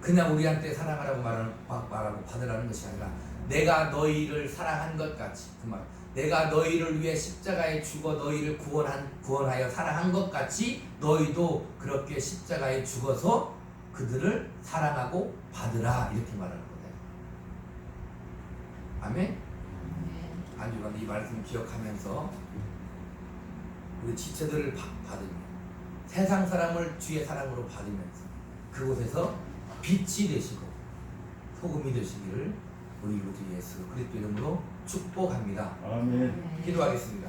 그냥 우리한테 사랑하라고 말하고 받으라는 것이 아니라 내가 너희를 사랑한 것 같이 그 말 내가 너희를 위해 십자가에 죽어 너희를 구원하여 사랑한 것 같이 너희도 그렇게 십자가에 죽어서 그들을 사랑하고 받으라 이렇게 말하는 거예요. 아멘? 한 주간 이 말씀 기억하면서 우리 지체들을 받으며 세상 사람을 주의 사랑으로 받으면서 그곳에서 빛이 되시고 소금이 되시기를 우리 구주 예수 그리스도 이름으로 축복합니다. 아멘. 기도하겠습니다.